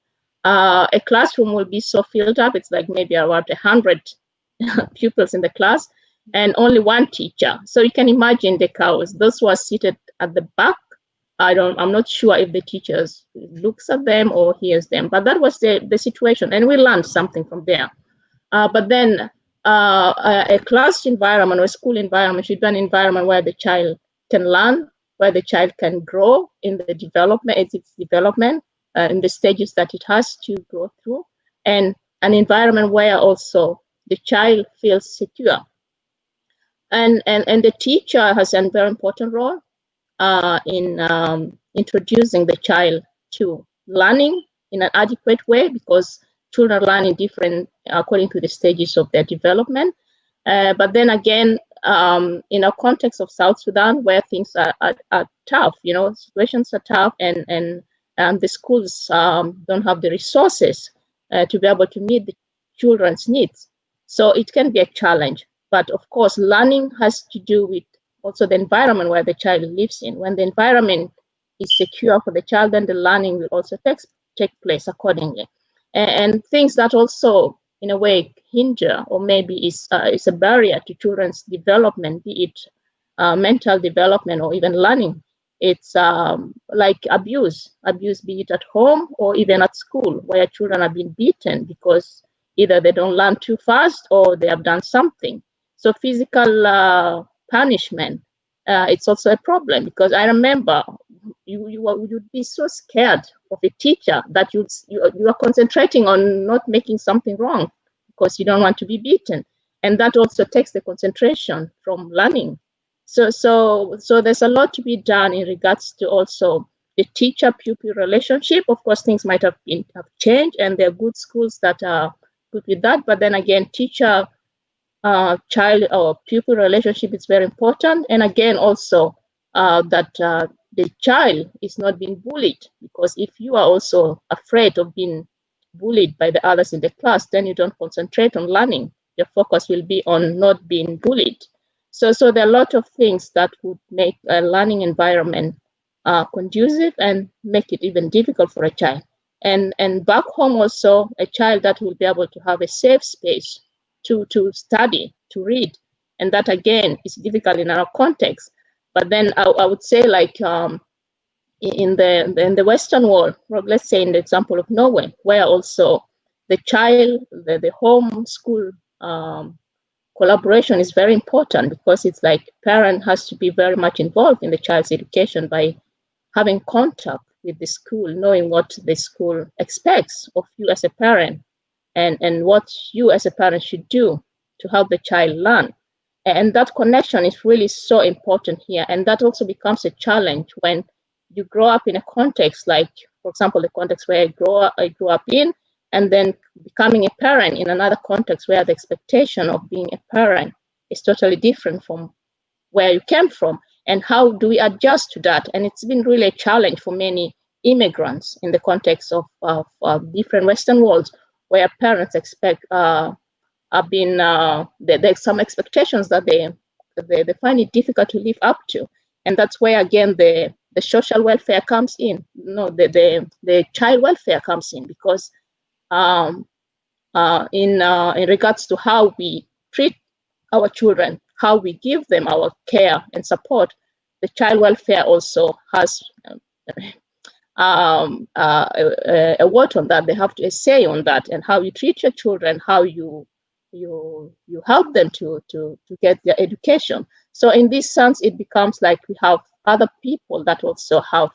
A classroom will be so filled up. It's like maybe about 100 pupils in the class, and only one teacher. So you can imagine the chaos. Those who are seated at the back, I'm not sure if the teachers looks at them or hears them, but that was the situation, and we learned something from there. But then a class environment or a school environment should be an environment where the child can learn, where the child can grow in the development, its development, in the stages that it has to go through, and an environment where also the child feels secure. And the teacher has a very important role in introducing the child to learning in an adequate way, because children learn in different, according to the stages of their development. But then again, in a context of South Sudan, where things are tough, you know, situations are tough, and the schools don't have the resources to be able to meet the children's needs. So it can be a challenge. But of course, learning has to do with also the environment where the child lives in. When the environment is secure for the child, then the learning will also take place accordingly. And things that also, in a way, hinder or maybe is a barrier to children's development, be it mental development or even learning. It's like abuse, be it at home or even at school, where children are being beaten because either they don't learn too fast or they have done something. So physical punishment, it's also a problem, because I remember you'd be so scared of a teacher that you are concentrating on not making something wrong because you don't want to be beaten, and that also takes the concentration from learning. So there's a lot to be done in regards to also the teacher-pupil relationship. Of course, things might have changed, and there are good schools that are good with that. But then again, child or pupil relationship is very important. And again, also that the child is not being bullied. Because if you are also afraid of being bullied by the others in the class, then you don't concentrate on learning. Your focus will be on not being bullied. So there are a lot of things that would make a learning environment conducive and make it even difficult for a child. And back home also, a child that will be able to have a safe space to study, to read. And that again is difficult in our context. But then I would say, like, in the Western world, let's say in the example of Norway, where also the child, the home school collaboration is very important, because it's like parent has to be very much involved in the child's education by having contact with the school, knowing what the school expects of you as a parent, and what you as a parent should do to help the child learn. And that connection is really so important here. And that also becomes a challenge when you grow up in a context like, for example, the context where I grew up in, and then becoming a parent in another context where the expectation of being a parent is totally different from where you came from. And how do we adjust to that? And it's been really a challenge for many immigrants in the context of different Western worlds, where parents expect there's some expectations that they find it difficult to live up to. And that's where again the social welfare comes in. No, the child welfare comes in, because in regards to how we treat our children, how we give them our care and support, the child welfare also has a word on that. They have to say on that, and how you treat your children, how you help them to get their education. So in this sense, it becomes like we have other people that also have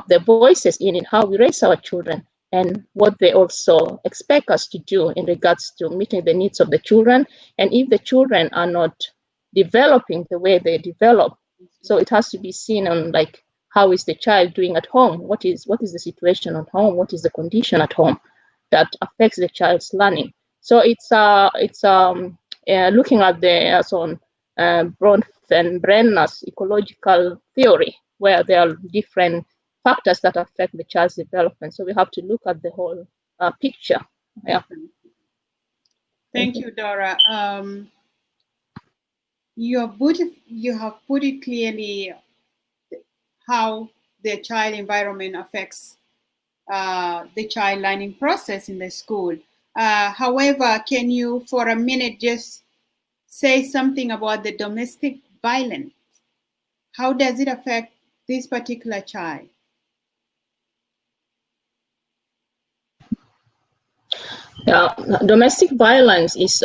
their voices in how we raise our children, and what they also expect us to do in regards to meeting the needs of the children. And if the children are not developing the way they develop, so it has to be seen on, like, how is the child doing at home? What is the situation at home? What is the condition at home that affects the child's learning? So it's looking at the Brenner's ecological theory, where there are different factors that affect the child's development. So we have to look at the whole picture. Yeah. Thank you, Dora. You have put it clearly how the child environment affects the child learning process in the school. However, can you, for a minute, just say something about the domestic violence? How does it affect this particular child? Yeah, domestic violence is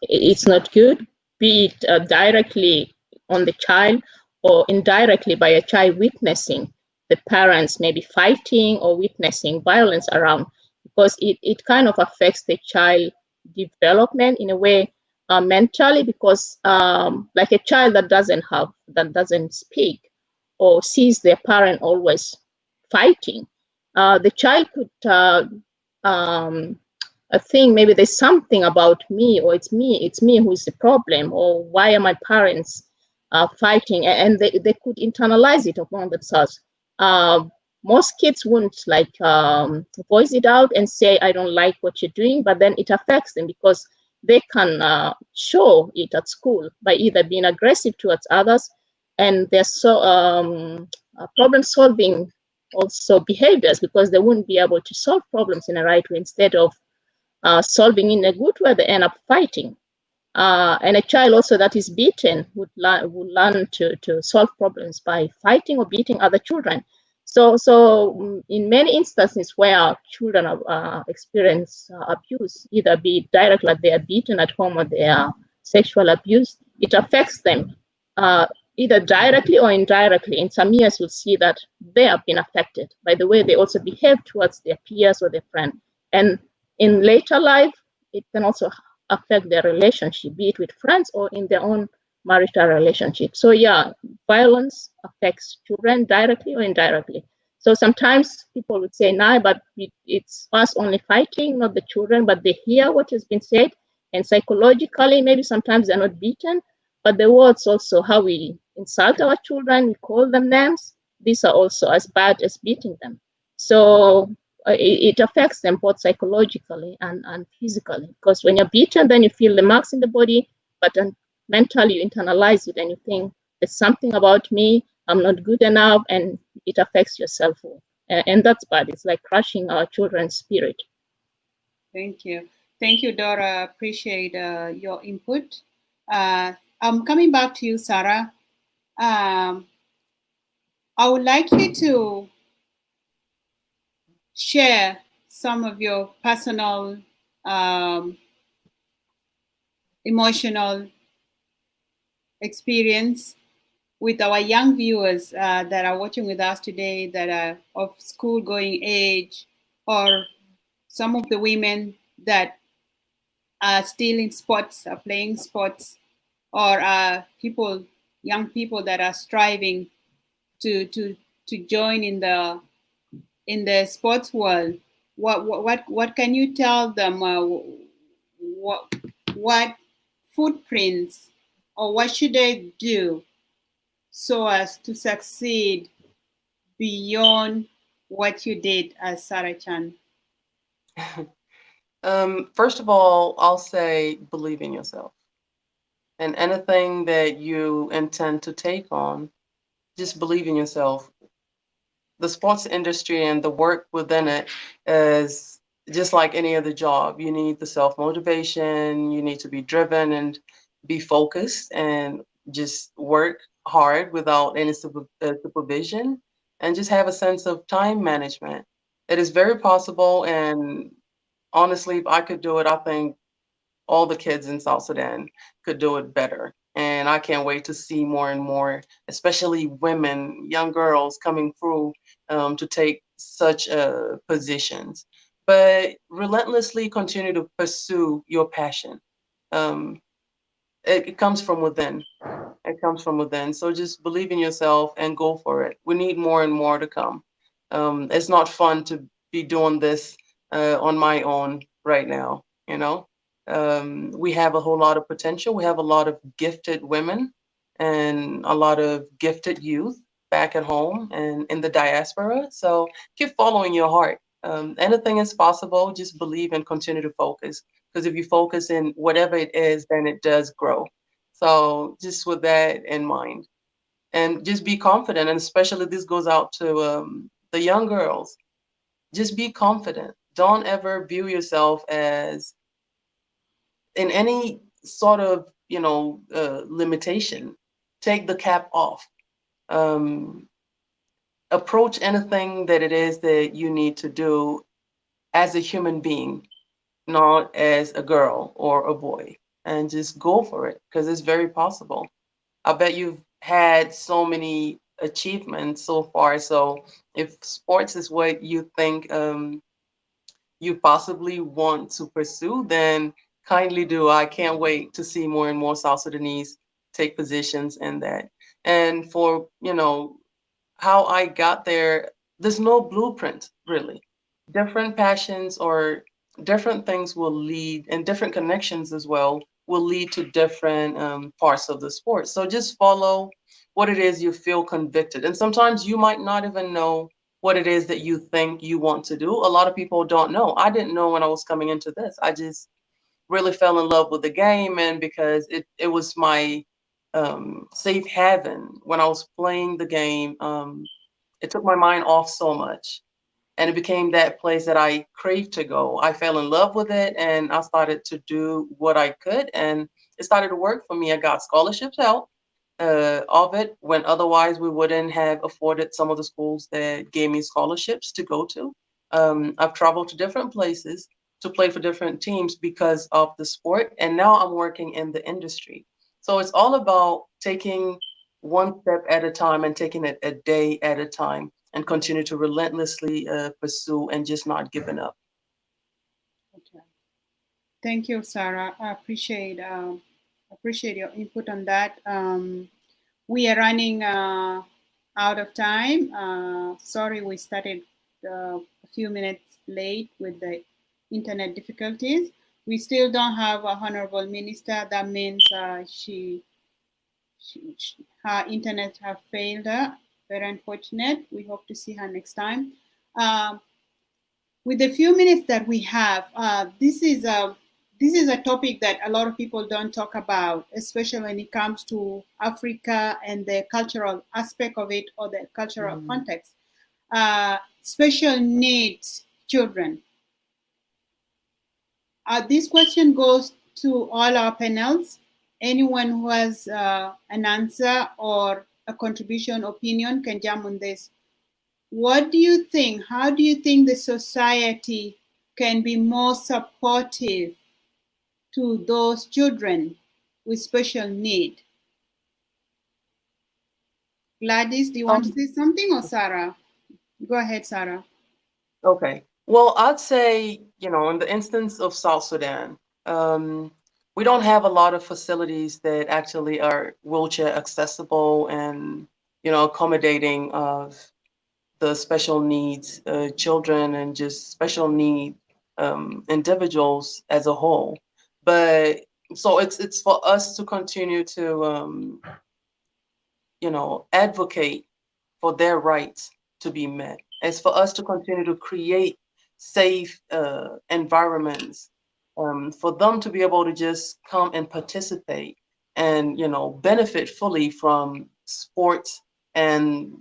it's not good, be it directly on the child or indirectly by a child witnessing the parents maybe fighting or witnessing violence around, because it kind of affects the child development in a way mentally, because like a child that doesn't speak or sees their parent always fighting, the child could think maybe there's something about me, or it's me who's the problem, or why are my parents fighting, and they could internalize it among themselves. Most kids wouldn't like voice it out and say, I don't like what you're doing, but then it affects them because they can show it at school by either being aggressive towards others, and they're so problem solving also behaviors, because they wouldn't be able to solve problems in a right way. Instead of solving in a good way, they end up fighting. And a child also that is beaten would learn to solve problems by fighting or beating other children. So in many instances where children experience abuse, either be it directly like they are beaten at home or they are sexual abuse, it affects them either directly or indirectly. In some years, you'll see that they have been affected by the way they also behave towards their peers or their friends. And in later life, it can also affect their relationship, be it with friends or in their own marital relationship. So yeah, violence affects children directly or indirectly. So sometimes people would say, nah, but it's us only fighting, not the children, but they hear what has been said. And psychologically, maybe sometimes they're not beaten, but the words also, how we insult our children, we call them names, these are also as bad as beating them. So it affects them both psychologically and physically, because when you're beaten, then you feel the marks in the body, but then mentally you internalize it and you think there's something about me, I'm not good enough, and it affects your self-worth. And that's bad. It's like crushing our children's spirit. Thank you. Thank you, Dora. Appreciate your input. I'm coming back to you, Sarah. I would like you to share some of your personal, emotional experience with our young viewers that are watching with us today that are of school going age, or some of the women that are still in sports, are playing sports, or young people that are striving to join in the sports world. What can you tell them? What footprints, or what should they do so as to succeed beyond what you did as Sarah Chan? First of all, I'll say believe in yourself. And anything that you intend to take on, just believe in yourself. The sports industry and the work within it is just like any other job. You need the self-motivation, you need to be driven and be focused and just work hard without any supervision, and just have a sense of time management. It is very possible, and honestly, if I could do it, I think all the kids in South Sudan could do it better. And I can't wait to see more and more, especially women, young girls coming through to take such positions. But relentlessly continue to pursue your passion. Um, it comes from within. It comes from within. So just believe in yourself and go for it. We need more and more to come. It's not fun to be doing this on my own right now, you know. We have a whole lot of potential. We have a lot of gifted women and a lot of gifted youth back at home and in the diaspora. So keep following your heart. Anything is possible. Just believe and continue to focus. Because if you focus in whatever it is, then it does grow. So just with that in mind, and just be confident. And especially this goes out to the young girls. Just be confident. Don't ever view yourself as in any sort of limitation. Take the cap off. Um, Approach anything that it is that you need to do as a human being, not as a girl or a boy, and just go for it because it's very possible. I bet you've had so many achievements so far. So if sports is what you think you possibly want to pursue, then kindly do. I can't wait to see more and more South Sudanese take positions in that. And for, how I got there, there's no blueprint really. Different passions or different things will lead, and different connections as well will lead to different parts of the sport. So just follow what it is you feel convicted. And sometimes you might not even know what it is that you think you want to do. A lot of people don't know. I didn't know when I was coming into this. I just really fell in love with the game, and because it was my safe haven when I was playing the game. It took my mind off so much, and it became that place that I craved to go. I fell in love with it, and I started to do what I could, and it started to work for me. I got scholarships out of it when otherwise we wouldn't have afforded some of the schools that gave me scholarships to go to. I've traveled to different places to play for different teams because of the sport, and now I'm working in the industry. So it's all about taking one step at a time and taking it a day at a time and continue to relentlessly pursue and just not giving up. Okay. Thank you, Sarah. I appreciate your input on that. We are running out of time. Sorry, we started a few minutes late with the internet difficulties. We still don't have a honorable minister. That means she her internet have failed her. Very unfortunate. We hope to see her next time. With the few minutes that we have, this is a topic that a lot of people don't talk about, especially when it comes to Africa and the cultural aspect of it or the cultural context. Special needs children. This question goes to all our panels. Anyone who has an answer or a contribution, opinion can jump on this. What do you think? How do you think the society can be more supportive to those children with special need? Gladys, do you want to say something, or Sarah? Go ahead, Sarah. Okay. Well, I'd say, in the instance of South Sudan, we don't have a lot of facilities that actually are wheelchair accessible and, accommodating of the special needs children and just special need individuals as a whole. But so it's for us to continue to, advocate for their rights to be met. It's for us to continue to create safe environments for them to be able to just come and participate and, benefit fully from sports and,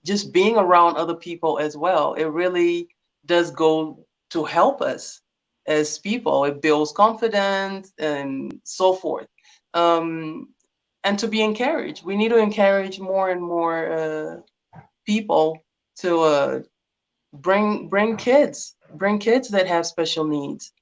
just being around other people as well. It really does go to help us as people. It builds confidence and so forth. And to be encouraged. We need to encourage more and more people to bring kids that have special needs.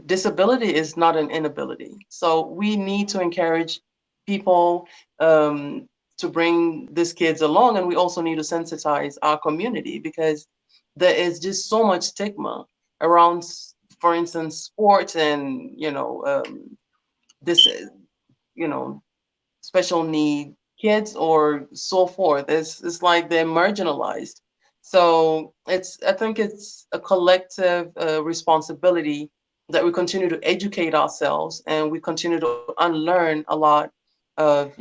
Disability is not an inability. So we need to encourage people to bring these kids along, and we also need to sensitize our community because there is just so much stigma around, for instance, sports and this special need kids or so forth. It's like they're marginalized. So I think it's a collective responsibility that we continue to educate ourselves and we continue to unlearn a lot of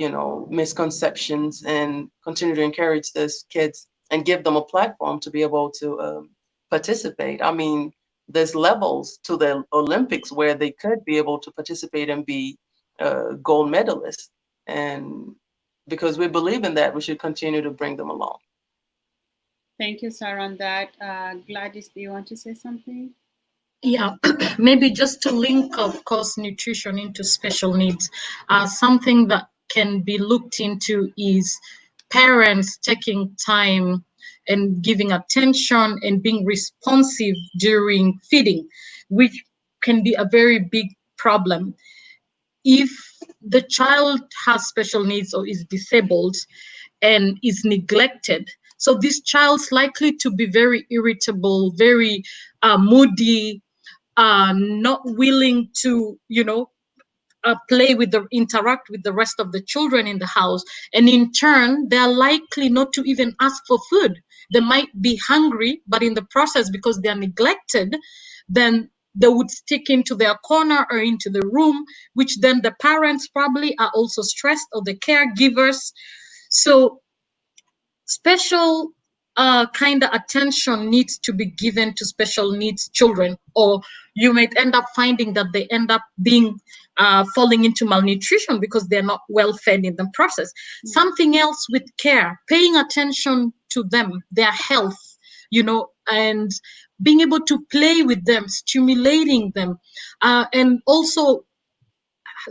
misconceptions and continue to encourage these kids and give them a platform to be able to participate. I mean, there's levels to the Olympics where they could be able to participate and be gold medalists, and because we believe in that, we should continue to bring them along. Thank you, Sarah, on that. Gladys, do you want to say something? Yeah, maybe just to link, of course, nutrition into special needs. Something that can be looked into is parents taking time and giving attention and being responsive during feeding, which can be a very big problem. If the child has special needs or is disabled and is neglected, so this child's likely to be very irritable, very moody, not willing to, interact with the rest of the children in the house. And in turn, they're likely not to even ask for food. They might be hungry, but in the process, because they're neglected, then they would stick into their corner or into the room, which then the parents probably are also stressed, or the caregivers. So special kind of attention needs to be given to special needs children, or you might end up finding that they end up being falling into malnutrition because they're not well fed in the process. Something else with care, paying attention to them, their health, and being able to play with them, stimulating them, and also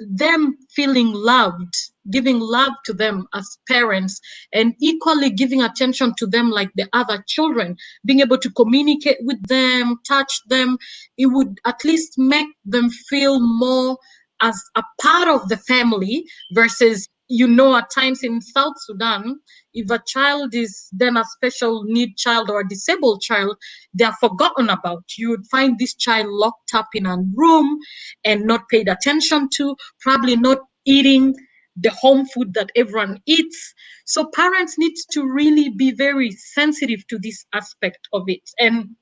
them feeling loved, giving love to them as parents, and equally giving attention to them like the other children, being able to communicate with them, touch them. It would at least make them feel more as a part of the family versus, at times in South Sudan, if a child is then a special need child or a disabled child, they are forgotten about. You would find this child locked up in a room and not paid attention to, probably not eating the home food that everyone eats. So parents need to really be very sensitive to this aspect of it. And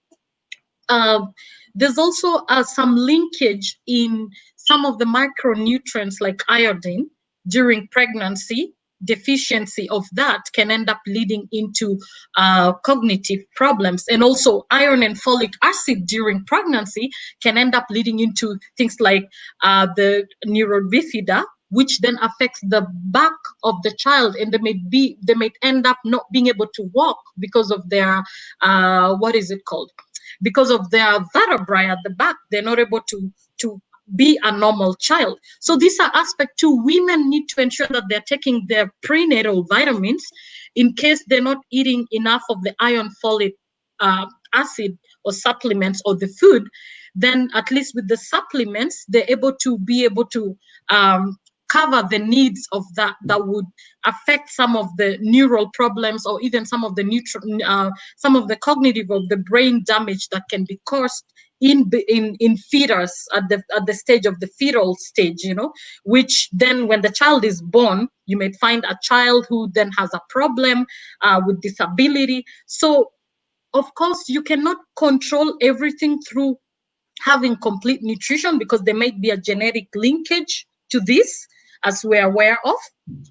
there's also some linkage in some of the micronutrients like iodine during pregnancy, deficiency of that can end up leading into cognitive problems. And also iron and folic acid during pregnancy can end up leading into things like the neurobifida, which then affects the back of the child, and they may end up not being able to walk because of their what is it called? Because of their vertebrae at the back, they're not able to be a normal child. So these are aspects too. Women need to ensure that they're taking their prenatal vitamins in case they're not eating enough of the iron folic acid or supplements or the food. Then at least with the supplements, they're able to cover the needs of that would affect some of the neural problems or even some of the cognitive of the brain damage that can be caused in fetus at the stage of the fetal stage, which then when the child is born, you may find a child who then has a problem with disability. So of course you cannot control everything through having complete nutrition, because there might be a genetic linkage to this, as we're aware of.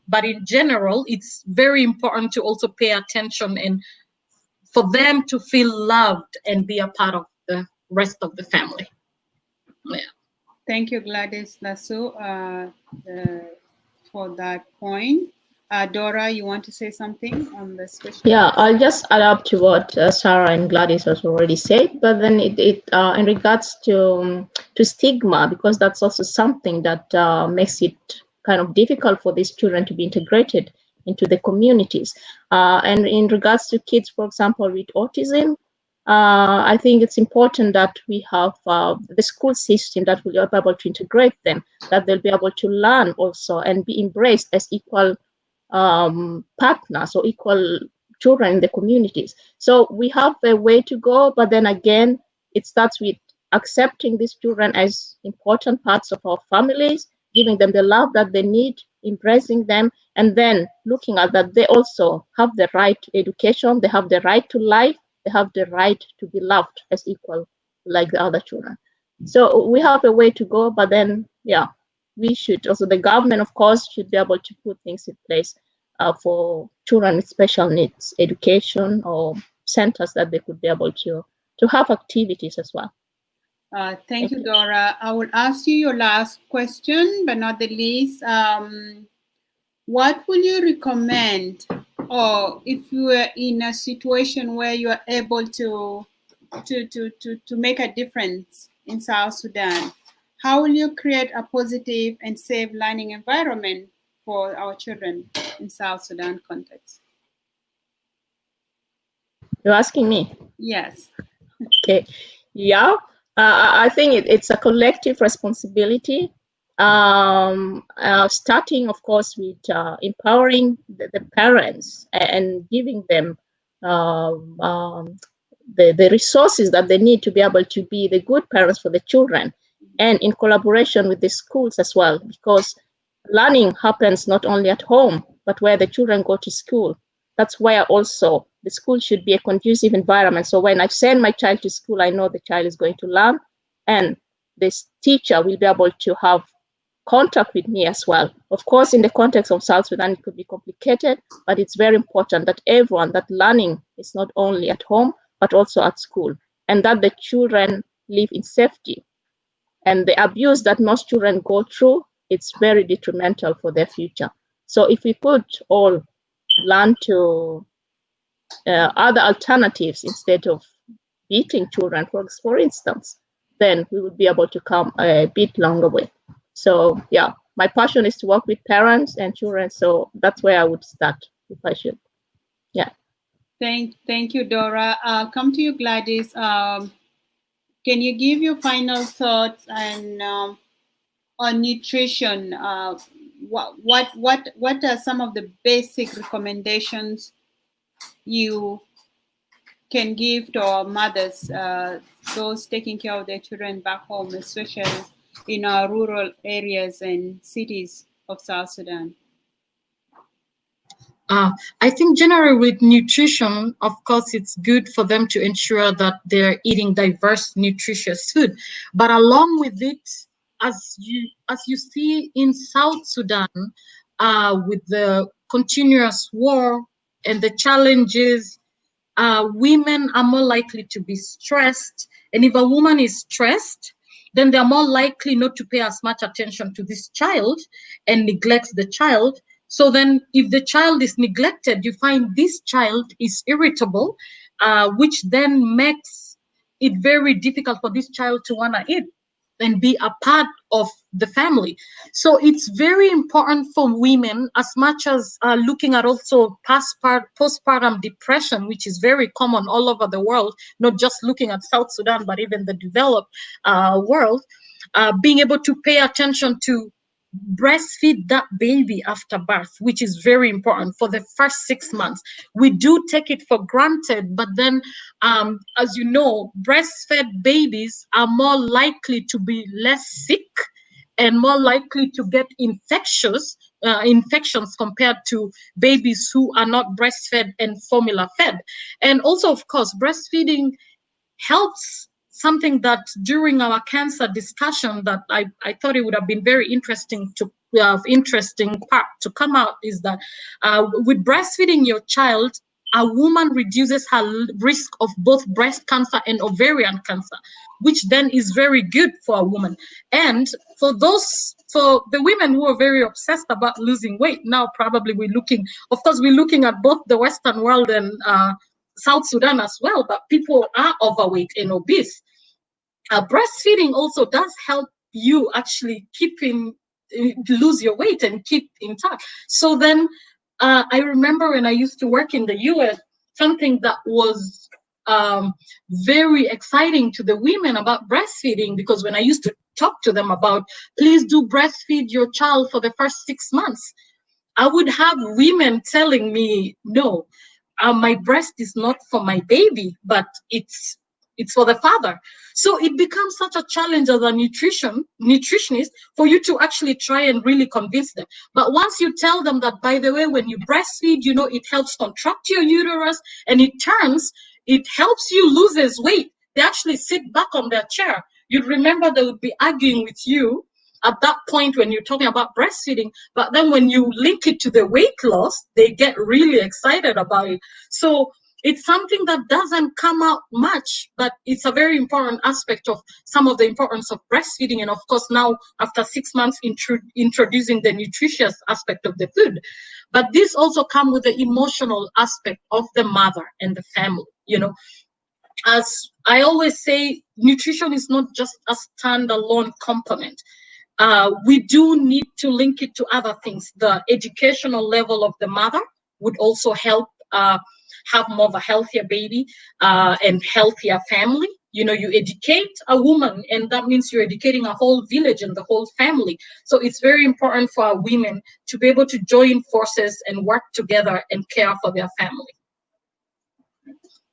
But in general, it's very important to also pay attention and for them to feel loved and be a part of the rest of the family. Yeah. Thank you, Gladys Lasso, for that point. Dora, you want to say something on this question? Yeah, I'll just add up to what Sarah and Gladys has already said, but then it in regards to stigma, because that's also something that makes it kind of difficult for these children to be integrated into the communities. And in regards to kids, for example, with autism, I think it's important that we have the school system that will be able to integrate them, that they'll be able to learn also and be embraced as equal partners or equal children in the communities. So we have a way to go, but then again, it starts with accepting these children as important parts of our families, giving them the love that they need, embracing them, and then looking at that they also have the right to education, they have the right to life, they have the right to be loved as equal like the other children. So we have a way to go, but then, yeah, we should also, the government, of course, should be able to put things in place for children with special needs, education or centers that they could be able to have activities as well. Thank you, Dora. I will ask you your last question, but not the least. What will you recommend, or if you are in a situation where you are able to make a difference in South Sudan, how will you create a positive and safe learning environment for our children in South Sudan context? You're asking me? Yes. Okay. Yeah. I think it's a collective responsibility. Starting, of course, with empowering the parents and giving them the resources that they need to be able to be the good parents for the children, and in collaboration with the schools as well, because learning happens not only at home, but where the children go to school. That's where also the school should be a conducive environment. So when I send my child to school, I know the child is going to learn, and this teacher will be able to have contact with me as well. Of course, in the context of South Sudan, it could be complicated, but it's very important that that learning is not only at home, but also at school, and that the children live in safety. And the abuse that most children go through, it's very detrimental for their future. So if we could all learn to other alternatives instead of beating children, for instance, then we would be able to come a bit longer way. So yeah, my passion is to work with parents and children. So that's where I would start if I should. Yeah. Thank you, Dora. I'll come to you, Gladys. Can you give your final thoughts on nutrition? What are some of the basic recommendations you can give to our mothers, those taking care of their children back home, especially in our rural areas and cities of South Sudan? I think generally with nutrition, of course, it's good for them to ensure that they're eating diverse, nutritious food. But along with it, as you see in South Sudan, with the continuous war and the challenges, women are more likely to be stressed. And if a woman is stressed, then they're more likely not to pay as much attention to this child and neglect the child. So then if the child is neglected, you find this child is irritable, which then makes it very difficult for this child to want to eat and be a part of the family. So it's very important for women, as much as looking at also postpartum depression, which is very common all over the world, not just looking at South Sudan, but even the developed world, being able to pay attention to breastfeed that baby after birth, which is very important for the first 6 months. We do take it for granted, but then, as you know, breastfed babies are more likely to be less sick and more likely to get infections compared to babies who are not breastfed and formula fed. And also, of course, breastfeeding helps. Something that during our cancer discussion that I thought it would have been very interesting part to come out is that with breastfeeding your child, a woman reduces her risk of both breast cancer and ovarian cancer, which then is very good for a woman. And for the women who are very obsessed about losing weight, now probably we're looking at both the Western world and South Sudan as well, but people are overweight and obese. Breastfeeding also does help you actually lose your weight and keep intact. So then I remember when I used to work in the US, something that was very exciting to the women about breastfeeding, because when I used to talk to them about, please do breastfeed your child for the first 6 months, I would have women telling me, no, my breast is not for my baby, but it's for the father. So it becomes such a challenge as a nutritionist for you to actually try and really convince them. But once you tell them that, by the way, when you breastfeed, it helps contract your uterus, and it helps you lose weight, they actually sit back on their chair. You'd remember they would be arguing with you at that point when you're talking about breastfeeding, but then when you link it to the weight loss, they get really excited about it. So it's something that doesn't come out much, but it's a very important aspect of some of the importance of breastfeeding. And of course, now after 6 months, introducing the nutritious aspect of the food. But this also comes with the emotional aspect of the mother and the family. As I always say, nutrition is not just a standalone component. We do need to link it to other things. The educational level of the mother would also help have more of a healthier baby and healthier family. You educate a woman, and that means you're educating a whole village and the whole family. So it's very important for our women to be able to join forces and work together and care for their family.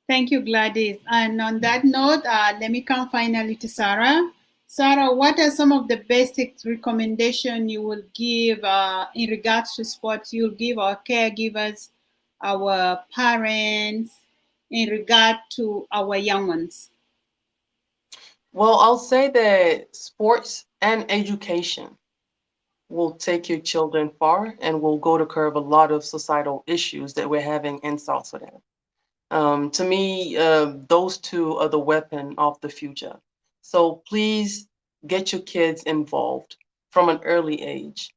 Thank you, Gladys. And on that note, let me come finally to Sarah. Sarah, what are some of the basic recommendations you will give in regards to sports you'll give our caregivers, our parents, in regard to our young ones? Well, I'll say that sports and education will take your children far and will go to curb a lot of societal issues that we're having in South Sudan. To me, those two are the weapon of the future. So please get your kids involved from an early age.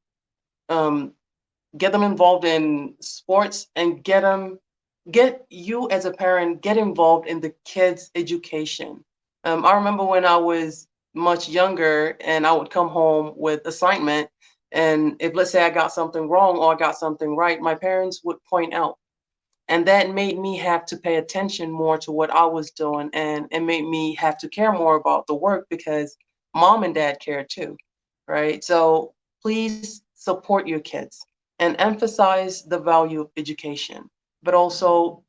Get them involved in sports and get you as a parent, get involved in the kids' education. I remember when I was much younger and I would come home with assignment, and if, let's say, I got something wrong or I got something right, my parents would point out. And that made me have to pay attention more to what I was doing, and it made me have to care more about the work because mom and dad care too, right? So please support your kids and emphasize the value of education, but also,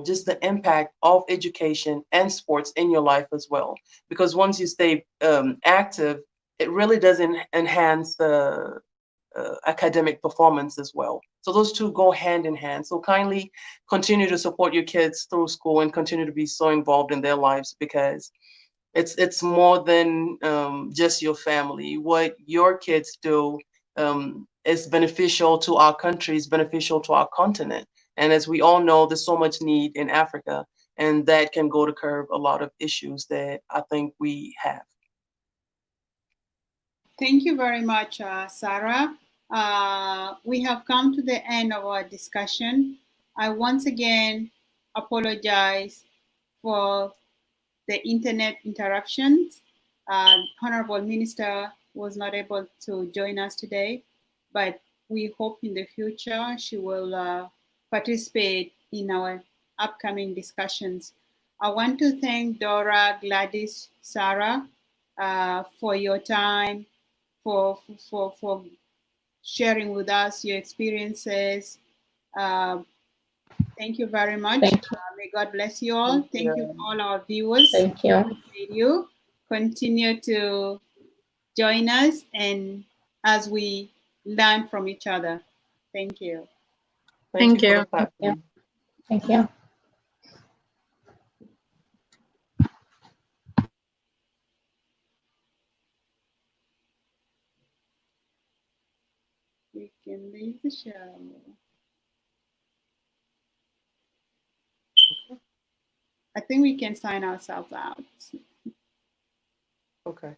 just the impact of education and sports in your life as well. Because once you stay active, it really does enhance the academic performance as well. So those two go hand in hand. So kindly continue to support your kids through school and continue to be so involved in their lives, because it's more than just your family. What your kids do is beneficial to our country, is beneficial to our continent. And as we all know, there's so much need in Africa, and that can go to curb a lot of issues that I think we have. Thank you very much, Sarah. We have come to the end of our discussion. I once again apologize for the internet interruptions. Honorable Minister was not able to join us today, but we hope in the future she will participate in our upcoming discussions. I want to thank Dora, Gladys, Sarah for your time, for sharing with us your experiences. Thank you very much. Thank you. May God bless you all. Thank you all our viewers. Thank you. Radio. Continue to join us and as we learn from each other. Thank you. Thank For you. the platform. Thank you. We can leave the show. I think we can sign ourselves out. Okay.